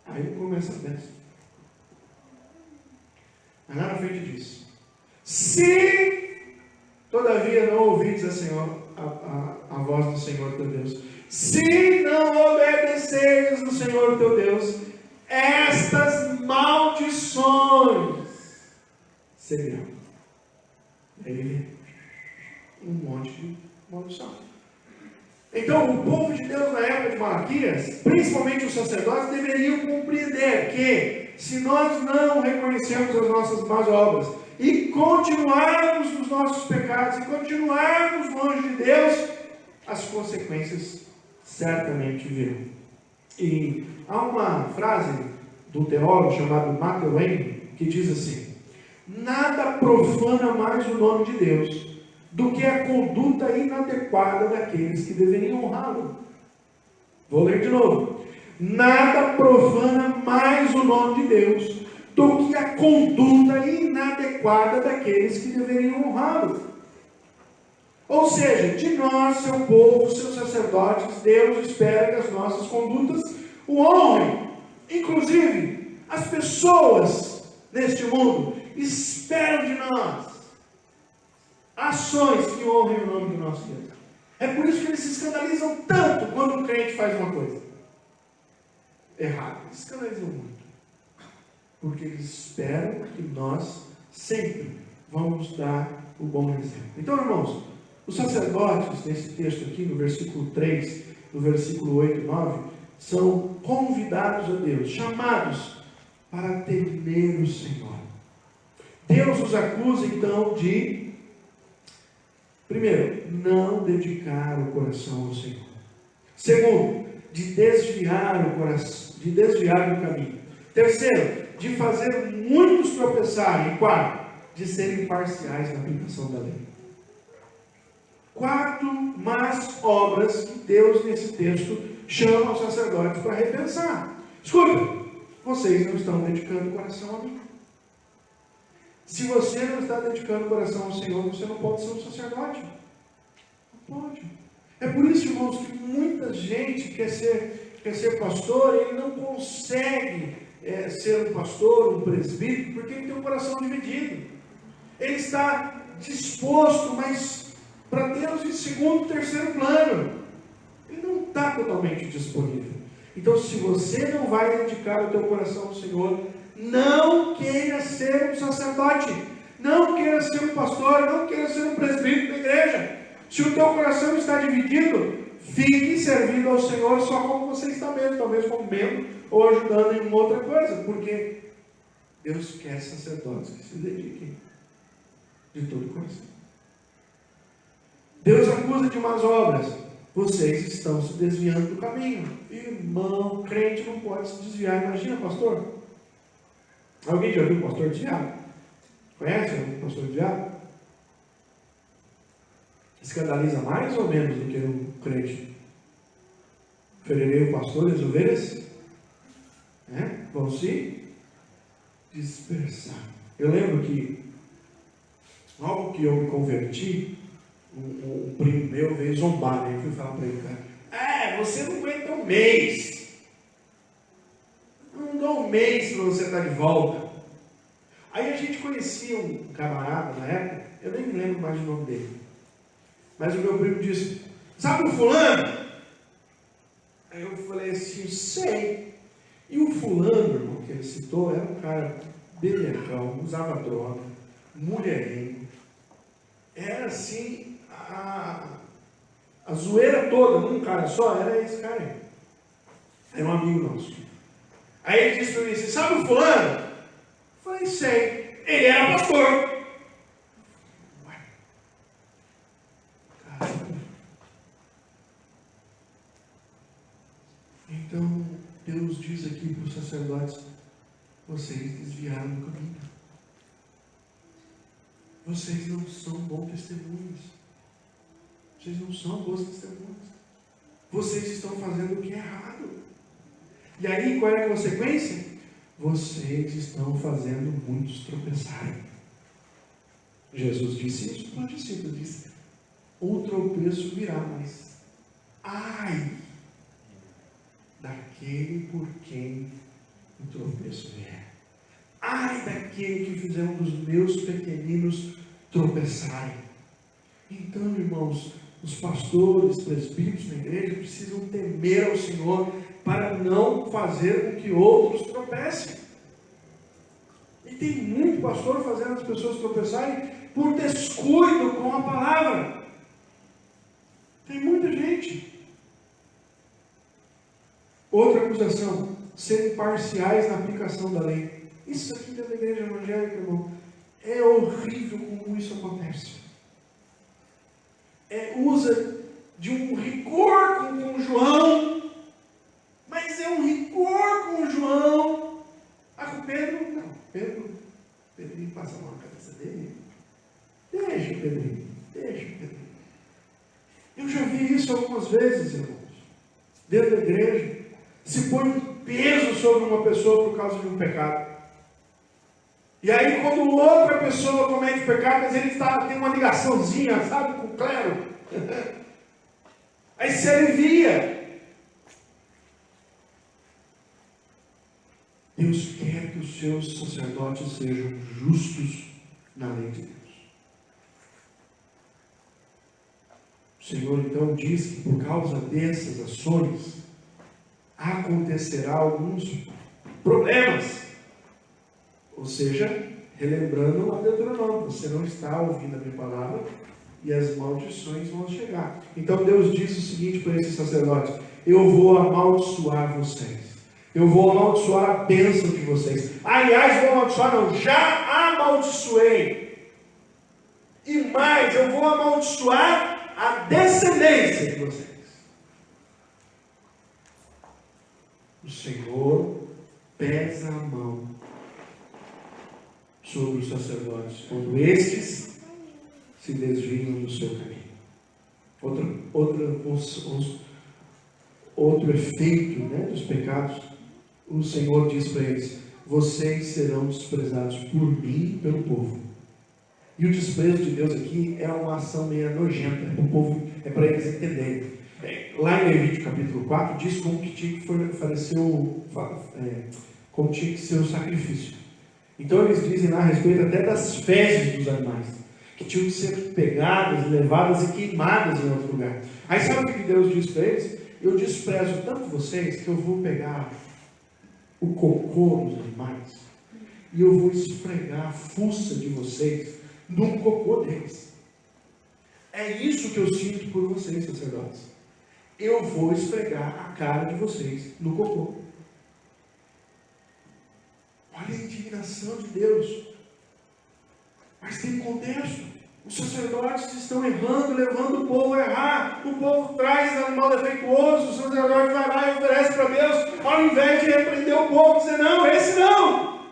Speaker 1: Aí começa a bênção. Mas lá na frente diz: se todavia não ouvides a voz do Senhor teu Deus, se não obedeceres ao Senhor teu Deus, estas maldições seguirão. Aí um monte de maldição. Então, o povo de Deus na época de Malaquias, principalmente os sacerdotes, deveriam compreender que, se nós não reconhecermos as nossas más obras e continuarmos nos nossos pecados e continuarmos longe de Deus, as consequências certamente virão. E há uma frase do teólogo chamado Matthew Wayne que diz assim: nada profana mais o nome de Deus do que a conduta inadequada daqueles que deveriam honrá-lo. Vou ler de novo. Nada profana mais o nome de Deus do que a conduta inadequada daqueles que deveriam honrá-lo. Ou seja, de nós, seu povo, seus sacerdotes, Deus espera que as nossas condutas o honrem. Inclusive, as pessoas neste mundo esperam de nós ações que honrem o nome do nosso Deus. É por isso que eles se escandalizam tanto quando um crente faz uma coisa errada. Eles se escandalizam muito. Porque eles esperam que nós sempre vamos dar o bom exemplo. Então, irmãos, os sacerdotes, nesse texto aqui, no versículo 3, no versículo 8 e 9, são convidados a Deus, chamados para temer o Senhor. Deus os acusa, então, de, primeiro, não dedicar o coração ao Senhor. Segundo, de desviar o coração, de desviar do caminho. Terceiro, de fazer muitos tropeçarem. E quarto, de serem parciais na aplicação da lei. 4 más obras que Deus, nesse texto, chama os sacerdotes para repensar. Escuta, vocês não estão dedicando o coração a mim. Se você não está dedicando o coração ao Senhor, você não pode ser um sacerdote. Não pode. É por isso, irmãos, que muita gente quer ser pastor e ele não consegue ser um pastor, um presbítero, porque ele tem o coração dividido. Ele está disposto, mas para Deus em segundo, terceiro plano. Ele não está totalmente disponível. Então, se você não vai dedicar o teu coração ao Senhor, não queira ser um sacerdote, não queira ser um pastor, não queira ser um presbítero da igreja. Se o teu coração está dividido, fique servindo ao Senhor só como você está mesmo, talvez como membro ou ajudando em uma outra coisa, porque Deus quer sacerdotes que se dediquem de todo o coração. Deus acusa de más obras. Vocês estão se desviando do caminho. Irmão, crente não pode se desviar. Imagina, pastor. Alguém já viu o pastor desviado? Conhece o pastor desviado? Escandaliza mais ou menos do que o crente? Ferirei o pastor e as ovelhas vão se dispersar. Eu lembro que logo que eu me converti, um primo meu veio zombar, né? Eu fui falar para ele, cara, você não aguenta um mês. Não dá um mês para você estar de volta. Aí a gente conhecia um camarada na época, eu nem me lembro mais o nome dele. Mas o meu primo disse, sabe o fulano? Aí eu falei assim, sei. E o fulano, irmão, que ele citou, era um cara beberrão, usava droga, mulherengo. Era assim, a zoeira toda, num cara só, era esse cara aí. Era um amigo nosso. Aí ele disse para mim assim, sabe o fulano? Eu falei, sei. Ele era pastor. Então, Deus diz aqui para os sacerdotes, vocês desviaram do caminho. Vocês não são bons testemunhos. Vocês não são bons testemunhos. Vocês estão fazendo o que é errado. E aí, qual é a consequência? Vocês estão fazendo muitos tropeçarem. Jesus disse isso para os discípulos. Disse, o tropeço virá, mas ai daquele por quem o tropeço vier. Ai daquele que fizer um dos meus pequeninos tropeçarem. Então, irmãos, os pastores, presbíteros na igreja precisam temer ao Senhor para não fazer com que outros tropecem. E tem muito pastor fazendo as pessoas tropeçarem por descuido com a palavra. Tem muita gente. Outra acusação, serem parciais na aplicação da lei. Isso aqui dentro da igreja evangélica, irmão, é horrível como isso acontece. Usa de um rigor com João, mas é um rigor com João. Com Pedro, não. Pedrinho passa a mão na cabeça dele. Deixa o Pedrinho. Eu já vi isso algumas vezes, irmãos. Dentro da igreja, se põe um peso sobre uma pessoa por causa de um pecado. E aí, quando outra pessoa comete pecado, mas ele tem uma ligaçãozinha, sabe, com o clero, aí se alivia. Deus quer que os seus sacerdotes sejam justos na lei de Deus. O Senhor então diz que por causa dessas ações acontecerá alguns problemas. Ou seja, relembrando a Deuteronômio, você não está ouvindo a minha palavra e as maldições vão chegar. Então Deus diz o seguinte para esses sacerdotes: eu vou amaldiçoar vocês. Eu vou amaldiçoar a bênção de vocês. Aliás, vou amaldiçoar, não, já amaldiçoei. E mais, eu vou amaldiçoar a descendência de vocês. O Senhor pesa a mão sobre os sacerdotes quando estes se desviam do seu caminho. Outro efeito, dos pecados, o Senhor diz para eles: vocês serão desprezados por mim e pelo povo. E o desprezo de Deus aqui é uma ação meio nojenta para o povo, é para eles entenderem. Lá em Levítico capítulo 4 diz como que tinha que como tinha que ser o sacrifício. Então eles dizem lá a respeito até das fezes dos animais, que tinham que ser pegadas, levadas e queimadas em outro lugar. Aí sabe o que Deus diz para eles? Eu desprezo tanto vocês que eu vou pegar o cocô dos animais e eu vou esfregar a fuça de vocês no cocô deles. É isso que eu sinto por vocês, sacerdotes. Eu vou esfregar a cara de vocês no cocô. Olha a indignação de Deus. Mas tem contexto. Os sacerdotes estão errando, levando o povo a errar. O povo traz animal defeituoso, o sacerdote vai lá e oferece para Deus, ao invés de repreender o povo, dizer, não, esse não.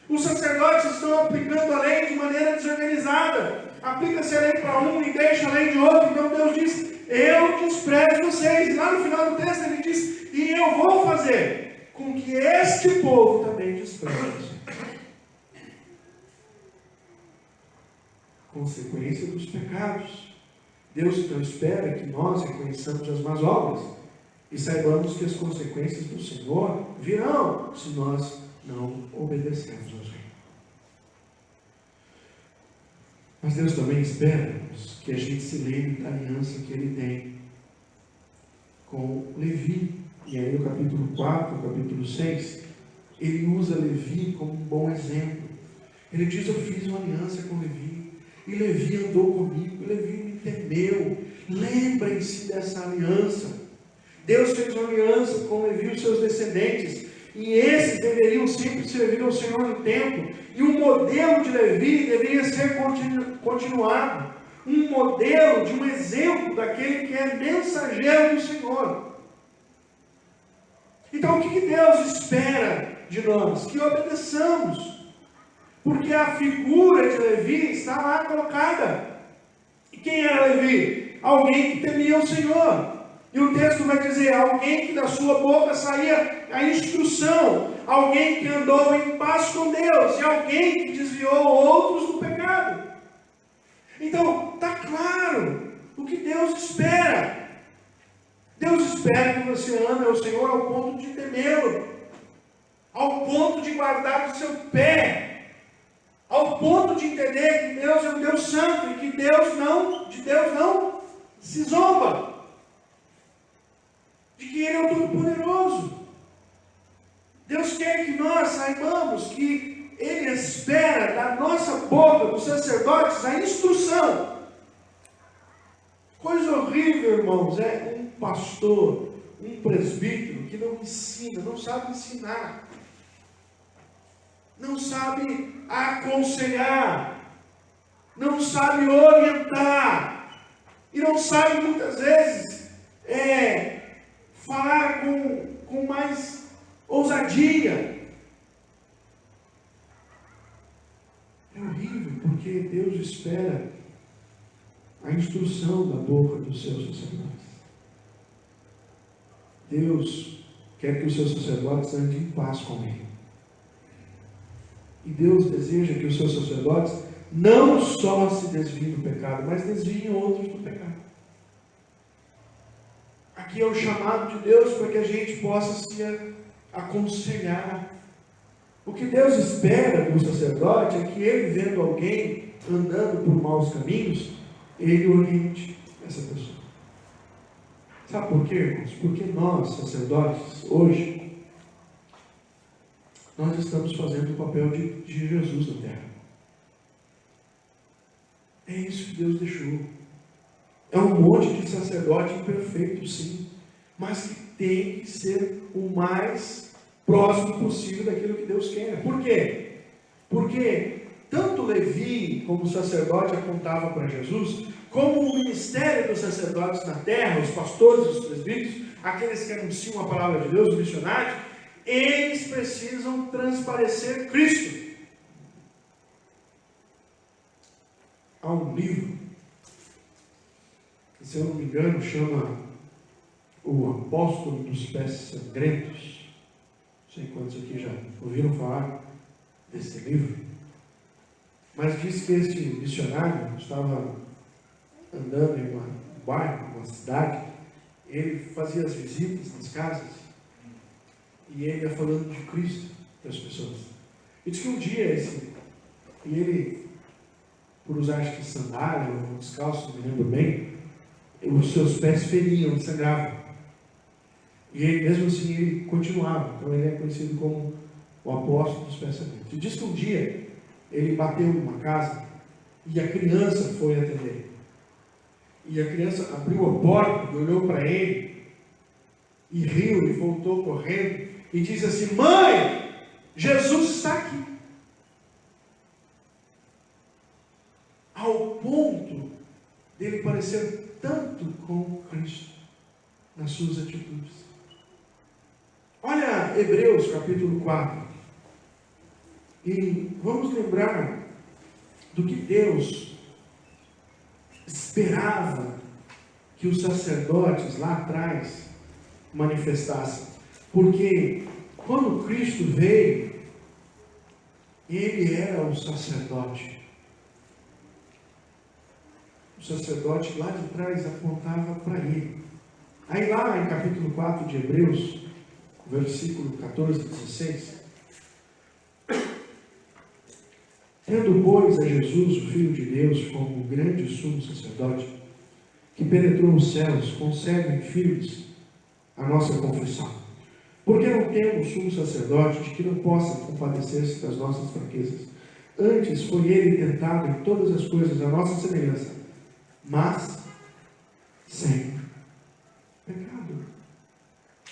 Speaker 1: Os sacerdotes estão aplicando a lei de maneira desorganizada. Aplica-se a lei para um e deixa a lei de outro. Então Deus diz, eu desprezo vocês. E lá no final do texto ele diz, e eu vou fazer com que este povo também despreze. Consequência dos pecados. Deus então espera que nós reconheçamos as más obras e saibamos que as consequências do Senhor virão se nós não obedecermos ao Senhor. Mas Deus também espera que a gente se lembre da aliança que Ele tem com Levi. E aí no capítulo 4, capítulo 6, Ele usa Levi como um bom exemplo. Ele diz, eu fiz uma aliança com Levi. E Levi andou comigo, e Levi me temeu. Lembrem-se dessa aliança. Deus fez uma aliança com Levi e os seus descendentes, e esses deveriam sempre servir ao Senhor no templo, e o modelo de Levi deveria ser continuado, um modelo de um exemplo daquele que é mensageiro do Senhor. Então o que Deus espera de nós? Que obedeçamos. Porque a figura de Levi está lá colocada. E quem era Levi? Alguém que temia o Senhor. E o texto vai dizer, alguém que da sua boca saía a instrução, alguém que andou em paz com Deus, e alguém que desviou outros do pecado. Então, está claro o que Deus espera. Deus espera que você ame ao Senhor ao ponto de temê-lo, ao ponto de guardar o seu pé, ao ponto de entender que Deus é um Deus santo e que de Deus não se zomba, de que Ele é o Todo-Poderoso. Deus quer que nós saibamos que Ele espera da nossa boca, dos sacerdotes, a instrução. Coisa horrível, irmãos, é um pastor, um presbítero que não ensina, não sabe ensinar, não sabe aconselhar, não sabe orientar, e não sabe muitas vezes falar com mais ousadia. É horrível, porque Deus espera a instrução da boca dos seus sacerdotes. Deus quer que os seus sacerdotes andem em paz com Ele. E Deus deseja que os seus sacerdotes não só se desviem do pecado, mas desviem outros do pecado. Aqui é o chamado de Deus para que a gente possa se aconselhar. O que Deus espera do sacerdote é que ele, vendo alguém andando por maus caminhos, ele oriente essa pessoa. Sabe por quê, irmãos? Porque nós, sacerdotes, hoje, nós estamos fazendo o papel de Jesus na terra. É isso que Deus deixou. É um monte de sacerdote imperfeito, sim, mas que tem que ser o mais próximo possível daquilo que Deus quer. Por quê? Porque tanto Levi como sacerdote apontava para Jesus, como o ministério dos sacerdotes na terra, os pastores, os presbíteros, aqueles que anunciam a palavra de Deus, os missionários, eles precisam transparecer Cristo. Há um livro, que, se eu não me engano, chama O Apóstolo dos Pés Sangrentos. Não sei quantos aqui já ouviram falar desse livro. Mas diz que este missionário estava andando em um bairro, uma cidade, ele fazia as visitas nas casas e ele ia falando de Cristo para as pessoas. E diz que um dia ele, por usar acho que sandália ou descalço, não me lembro bem, os seus pés feriam, sangravam. E ele, mesmo assim, ele continuava. Então ele é conhecido como o apóstolo dos pensamentos. E diz que um dia ele bateu numa casa e a criança foi atender. E a criança abriu a porta e olhou para ele e riu e voltou correndo e disse assim: mãe, Jesus está aqui. Ao ponto dele parecer tanto com Cristo nas suas atitudes. Olha Hebreus capítulo 4. E vamos lembrar do que Deus esperava que os sacerdotes lá atrás manifestassem. Porque quando Cristo veio, ele era o sacerdote. O sacerdote lá de trás apontava para ele. Aí lá em capítulo 4 de Hebreus, versículo 14 e 16, tendo, pois, a Jesus, o Filho de Deus, como grande sumo sacerdote, que penetrou os céus, concede firmes a nossa confissão. Porque não temos sumo sacerdote de que não possa compadecer-se das nossas fraquezas. Antes foi ele tentado em todas as coisas a nossa semelhança, mas sem pecado.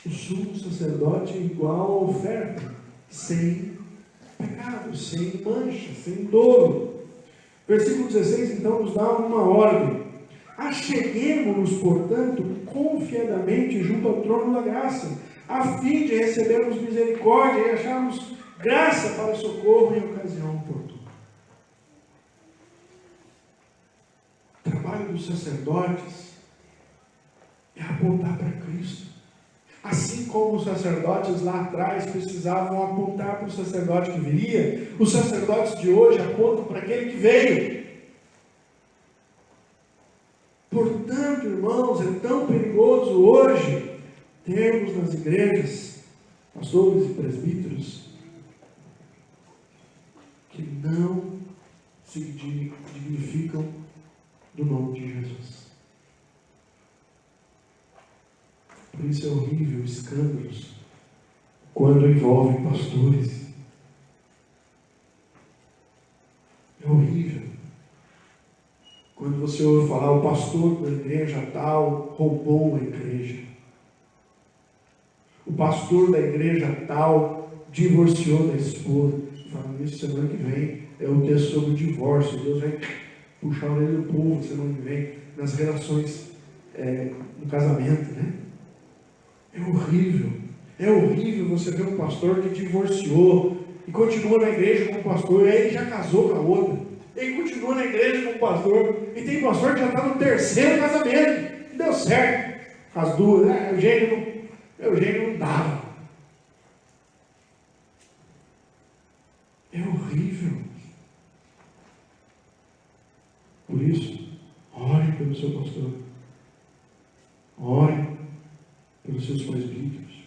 Speaker 1: O sumo sacerdote é igual à oferta, sem pecado, sem mancha, sem dolo. Versículo 16, então, nos dá uma ordem: acheguemo-nos, portanto, confiadamente junto ao trono da graça, a fim de recebermos misericórdia e acharmos graça para socorro em ocasião oportuna. O trabalho dos sacerdotes é apontar para Cristo. Assim como os sacerdotes lá atrás precisavam apontar para o sacerdote que viria, os sacerdotes de hoje apontam para aquele que veio. Portanto, irmãos, é tão perigoso hoje termos nas igrejas pastores e presbíteros que não se dignificam do nome de Jesus. Por isso é horrível escândalos quando envolvem pastores. É horrível quando você ouve falar: o pastor da igreja tal roubou a igreja. O pastor da igreja tal divorciou da esposa. Falando isso semana que vem, é o texto sobre o divórcio. Deus vai puxar a orelha do povo semana que vem, nas relações no casamento, né? É horrível você ver um pastor que divorciou e continua na igreja com o pastor, e aí ele já casou com a outra, ele continua na igreja com o pastor, e tem pastor que já está no terceiro casamento, não deu certo, as duas, meu gênio não dava. É horrível. Por isso, ore pelo seu pastor, ore pelos seus presbíteros,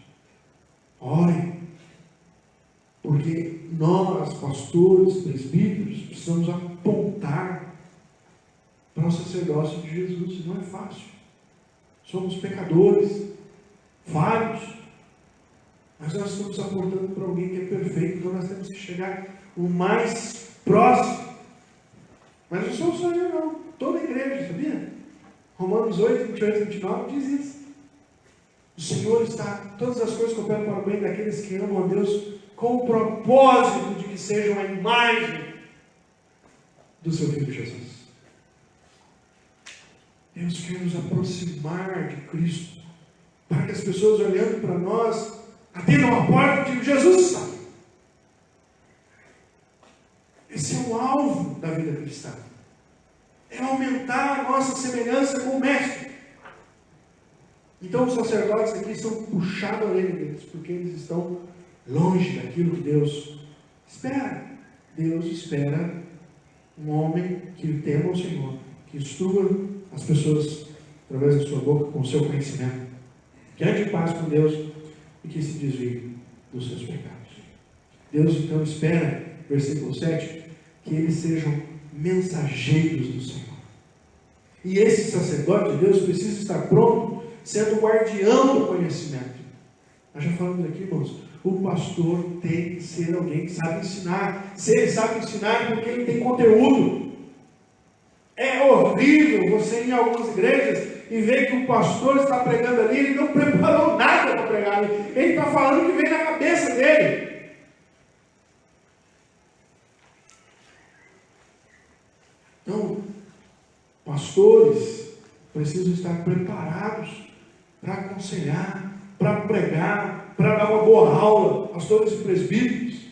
Speaker 1: ore, porque nós, pastores, presbíteros, precisamos apontar para o sacerdócio de Jesus. Não é fácil. Somos pecadores, falhos, mas nós estamos apontando para alguém que é perfeito, então nós temos que chegar o mais próximo. Mas não sou só eu, não. Toda a igreja, sabia? Romanos 8, 28 e 29 diz isso. O Senhor está, todas as coisas cooperam para o bem daqueles que amam a Deus, com o propósito de que sejam a imagem do seu Filho Jesus. Deus quer nos aproximar de Cristo, para que as pessoas olhando para nós, atendam a porta e digam: Jesus está. Esse é o alvo da vida cristã. É aumentar a nossa semelhança com o Mestre. Então os sacerdotes aqui são puxados a orelha deles, porque eles estão longe daquilo que Deus espera. Deus espera um homem que tema o Senhor, que instrua as pessoas através da sua boca com o seu conhecimento, que ande em paz com Deus e que se desvie dos seus pecados. Deus então espera, versículo 7, que eles sejam mensageiros do Senhor. E esse sacerdote de Deus precisa estar pronto, sendo o guardião do conhecimento. Nós já falamos aqui, irmãos, O pastor tem que ser alguém que sabe ensinar. Se ele sabe ensinar, é porque ele tem conteúdo. É horrível você ir em algumas igrejas e ver que o pastor está pregando ali, ele não preparou nada para pregar ali. Ele está falando o que vem na cabeça dele. Então, pastores precisam estar preparados para aconselhar, para pregar, para dar uma boa aula, pastores e presbíteros.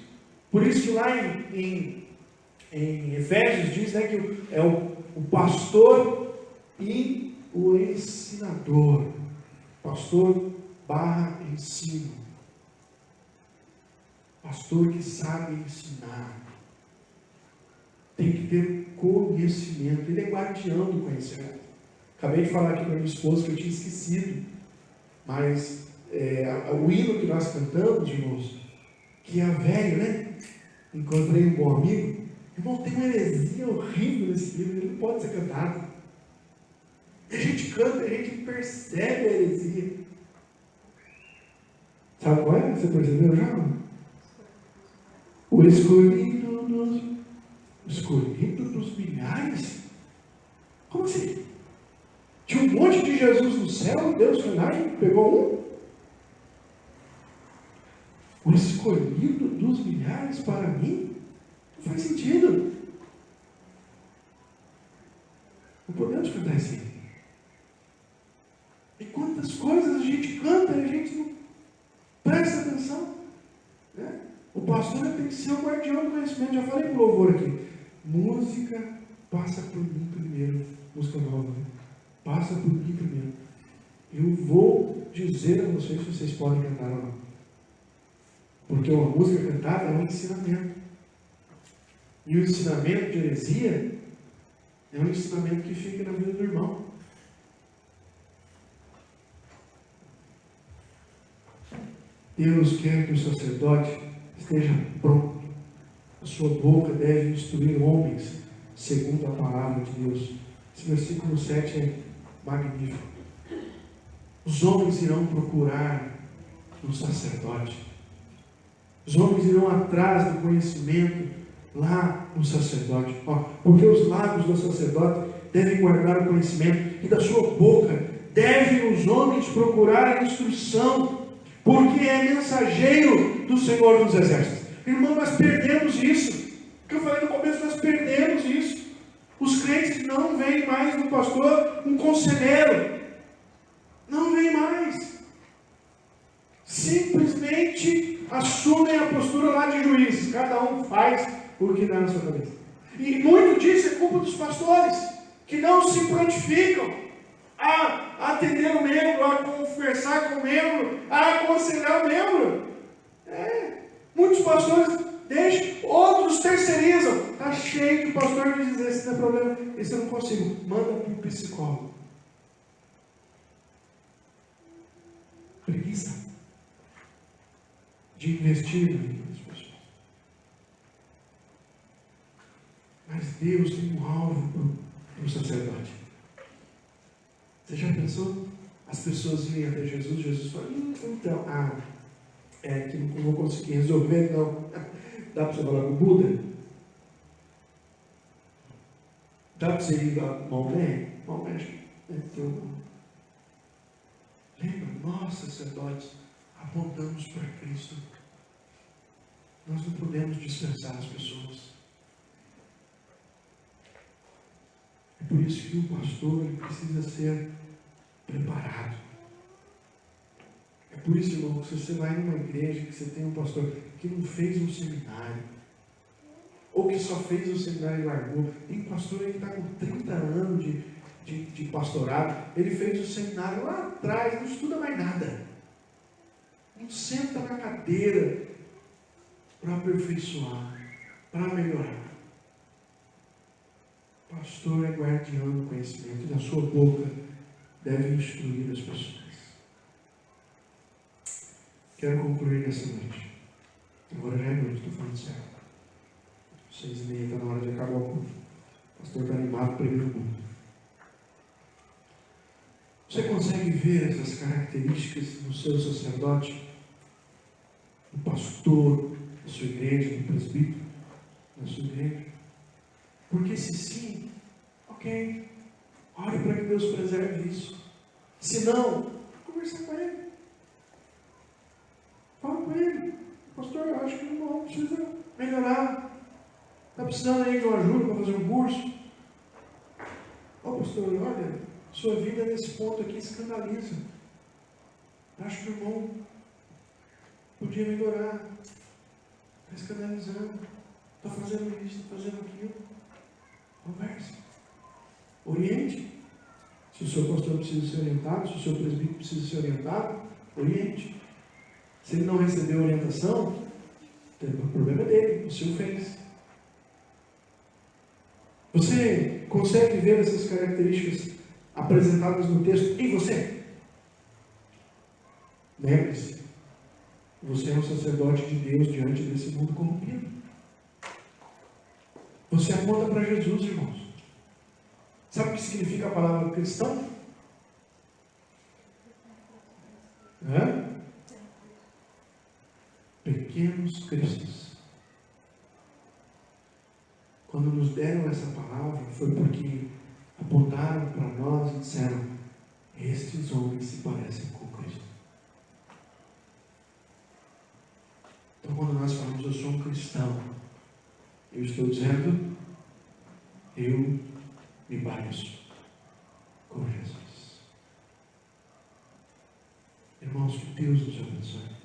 Speaker 1: Por isso que lá em Efésios diz, né, que é o pastor e o ensinador. Pastor barra ensino. Pastor que sabe ensinar. Tem que ter conhecimento. Ele é guardião do conhecimento. Acabei de falar aqui para minha esposa que eu tinha esquecido. Mas o hino que nós cantamos, irmãos, que é velho, né? Encontrei um bom amigo. Irmão, tem uma heresia horrível nesse livro, ele não pode ser cantado. A gente canta, a gente percebe a heresia. Sabe qual é? Você percebeu já? O escolhido dos milhares? Como assim? Tinha um monte de Jesus no céu, Deus foi lá e pegou um? O escolhido dos milhares para mim? Não faz sentido. Não podemos cantar assim. E quantas coisas a gente canta e a gente não presta atenção. Né? O pastor tem que ser o guardião do conhecimento. Já falei para o louvor aqui. Música passa por mim primeiro. Música nova. Né? Passa por mim primeiro. Eu vou dizer a vocês se vocês podem cantar ou não. Porque uma música cantada é um ensinamento. E o ensinamento de heresia é um ensinamento que fica na vida do irmão. Deus quer que o sacerdote esteja pronto. A sua boca deve instruir homens segundo a palavra de Deus. Esse versículo 7 é magnífico. Os homens irão procurar um sacerdote. Os homens irão atrás do conhecimento lá no sacerdote. Porque os lábios do sacerdote devem guardar o conhecimento, e da sua boca devem os homens procurar a instrução, porque é mensageiro do Senhor dos Exércitos. Irmão, nós perdemos isso. O que eu falei no começo, nós perdemos isso. Os crentes não veem mais no pastor um conselheiro. Não veem mais. Simplesmente assumem a postura lá de juiz. Cada um faz o que dá na sua cabeça. E muito disso é culpa dos pastores, que não se prontificam a atender o membro, a conversar com o membro, a aconselhar o membro. Muitos pastores deixam, outros terceirizam. Está cheio de pastor que diz: esse não é problema, esse eu não consigo. Manda para um psicólogo. Preguiça de investir na vida das pessoas. Mas Deus tem um alvo para o sacerdote. Você já pensou? As pessoas vêm até Jesus, Jesus fala: então, que não vou conseguir resolver, não. Dá para você falar com o Buda? Dá para você ir lá com o Maomé? Maomé, acho que é teu. Lembra? Nós, sacerdotes, apontamos para Cristo. Nós não podemos dispensar as pessoas. É por isso que o pastor ele precisa ser preparado. É por isso, irmão, que se você vai numa igreja que você tem um pastor que não fez um seminário, ou que só fez o seminário e largou. Tem pastor aí que está com 30 anos de pastorado, ele fez o seminário lá atrás, não estuda mais nada. Não senta na cadeira para aperfeiçoar, para melhorar. O pastor é guardião do conhecimento, e da sua boca deve instruir as pessoas. Quero concluir nessa noite. Agora já é noite, estou falando sério. 6h30 está na hora de acabar o culto. O pastor está animado para ir no culto. Você consegue ver essas características no seu sacerdote? do pastor da sua igreja, do presbítero da sua igreja? Porque se sim, ok, ore para que Deus preserve isso. Se não, conversa com ele. Fala com ele. Pastor, eu acho que o irmão precisa melhorar. Está precisando aí de uma ajuda para fazer um curso? Ô pastor, olha, sua vida nesse ponto aqui escandaliza. Acho que o irmão podia melhorar. Está escandalizando. Está fazendo isso, está fazendo aquilo. Converse. Oriente. Se o seu pastor precisa ser orientado, se o seu presbítero precisa ser orientado, oriente. Se ele não recebeu orientação, o problema é dele, você o fez. Você consegue ver essas características apresentadas no texto em você? Lembre-se, você é um sacerdote de Deus diante desse mundo corrompido. Você aponta para Jesus, irmãos. Sabe o que significa a palavra cristão? Pequenos cristos. Quando nos deram essa palavra, foi porque apontaram para nós e disseram: estes homens se parecem com Cristo. Então, quando nós falamos, eu sou um cristão, eu estou dizendo, eu me pareço com Jesus. Irmãos, que Deus nos abençoe.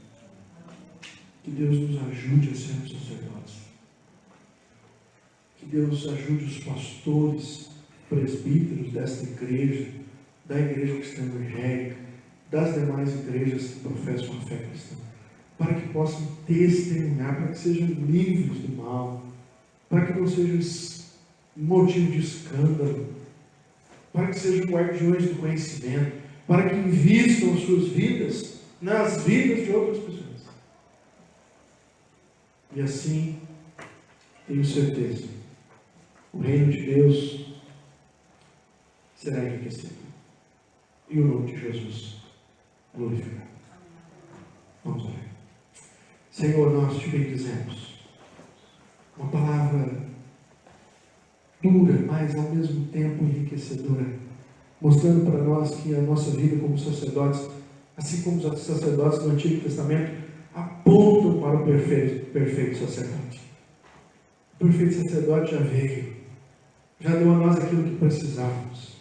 Speaker 1: Que Deus nos ajude a sermos sacerdotes. Que Deus ajude os pastores, presbíteros desta igreja, da igreja cristã evangélica, das demais igrejas que professam a fé cristã, para que possam testemunhar, para que sejam livres do mal, para que não sejam motivo de escândalo, para que sejam guardiões do conhecimento, para que invistam suas vidas nas vidas de outras pessoas. E assim, tenho certeza, o reino de Deus será enriquecido. E o nome de Jesus glorificado. Vamos orar. Senhor, nós te bendizemos. Uma palavra dura, mas ao mesmo tempo enriquecedora, mostrando para nós que a nossa vida como sacerdotes, assim como os sacerdotes do Antigo Testamento, apontam para o perfeito sacerdote. O perfeito sacerdote já veio, já deu a nós aquilo que precisávamos.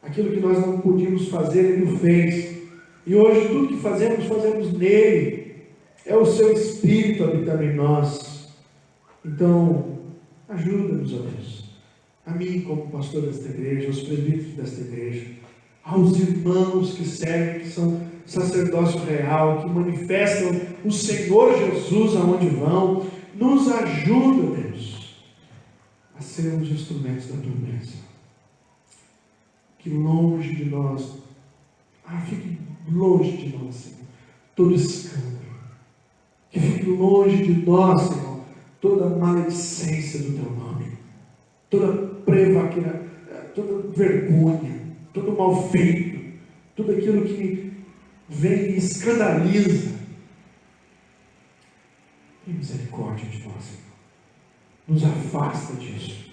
Speaker 1: Aquilo que nós não podíamos fazer, Ele o fez. E hoje tudo que fazemos, fazemos nele. É o seu Espírito habitando em nós. Então, ajuda-nos, ó Deus. A mim, como pastor desta igreja, aos presbíteros desta igreja, aos irmãos que servem, que são sacerdócio real, que manifestam o Senhor Jesus aonde vão. Nos ajuda, Deus, a sermos instrumentos da tua bênção. Que longe de nós, fique longe de nós, Senhor, todo escândalo. Que fique longe de nós, Senhor, toda maledicência do teu nome, toda toda vergonha, todo mal feito, tudo aquilo que vem e escandaliza. Tem misericórdia de nós, Senhor. Nos afasta disso.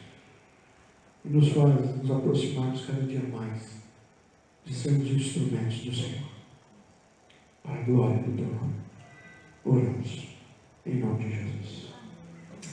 Speaker 1: E nos faz nos aproximarmos cada dia mais de sermos instrumentos do Senhor, para a glória do teu nome. Oramos em nome de Jesus.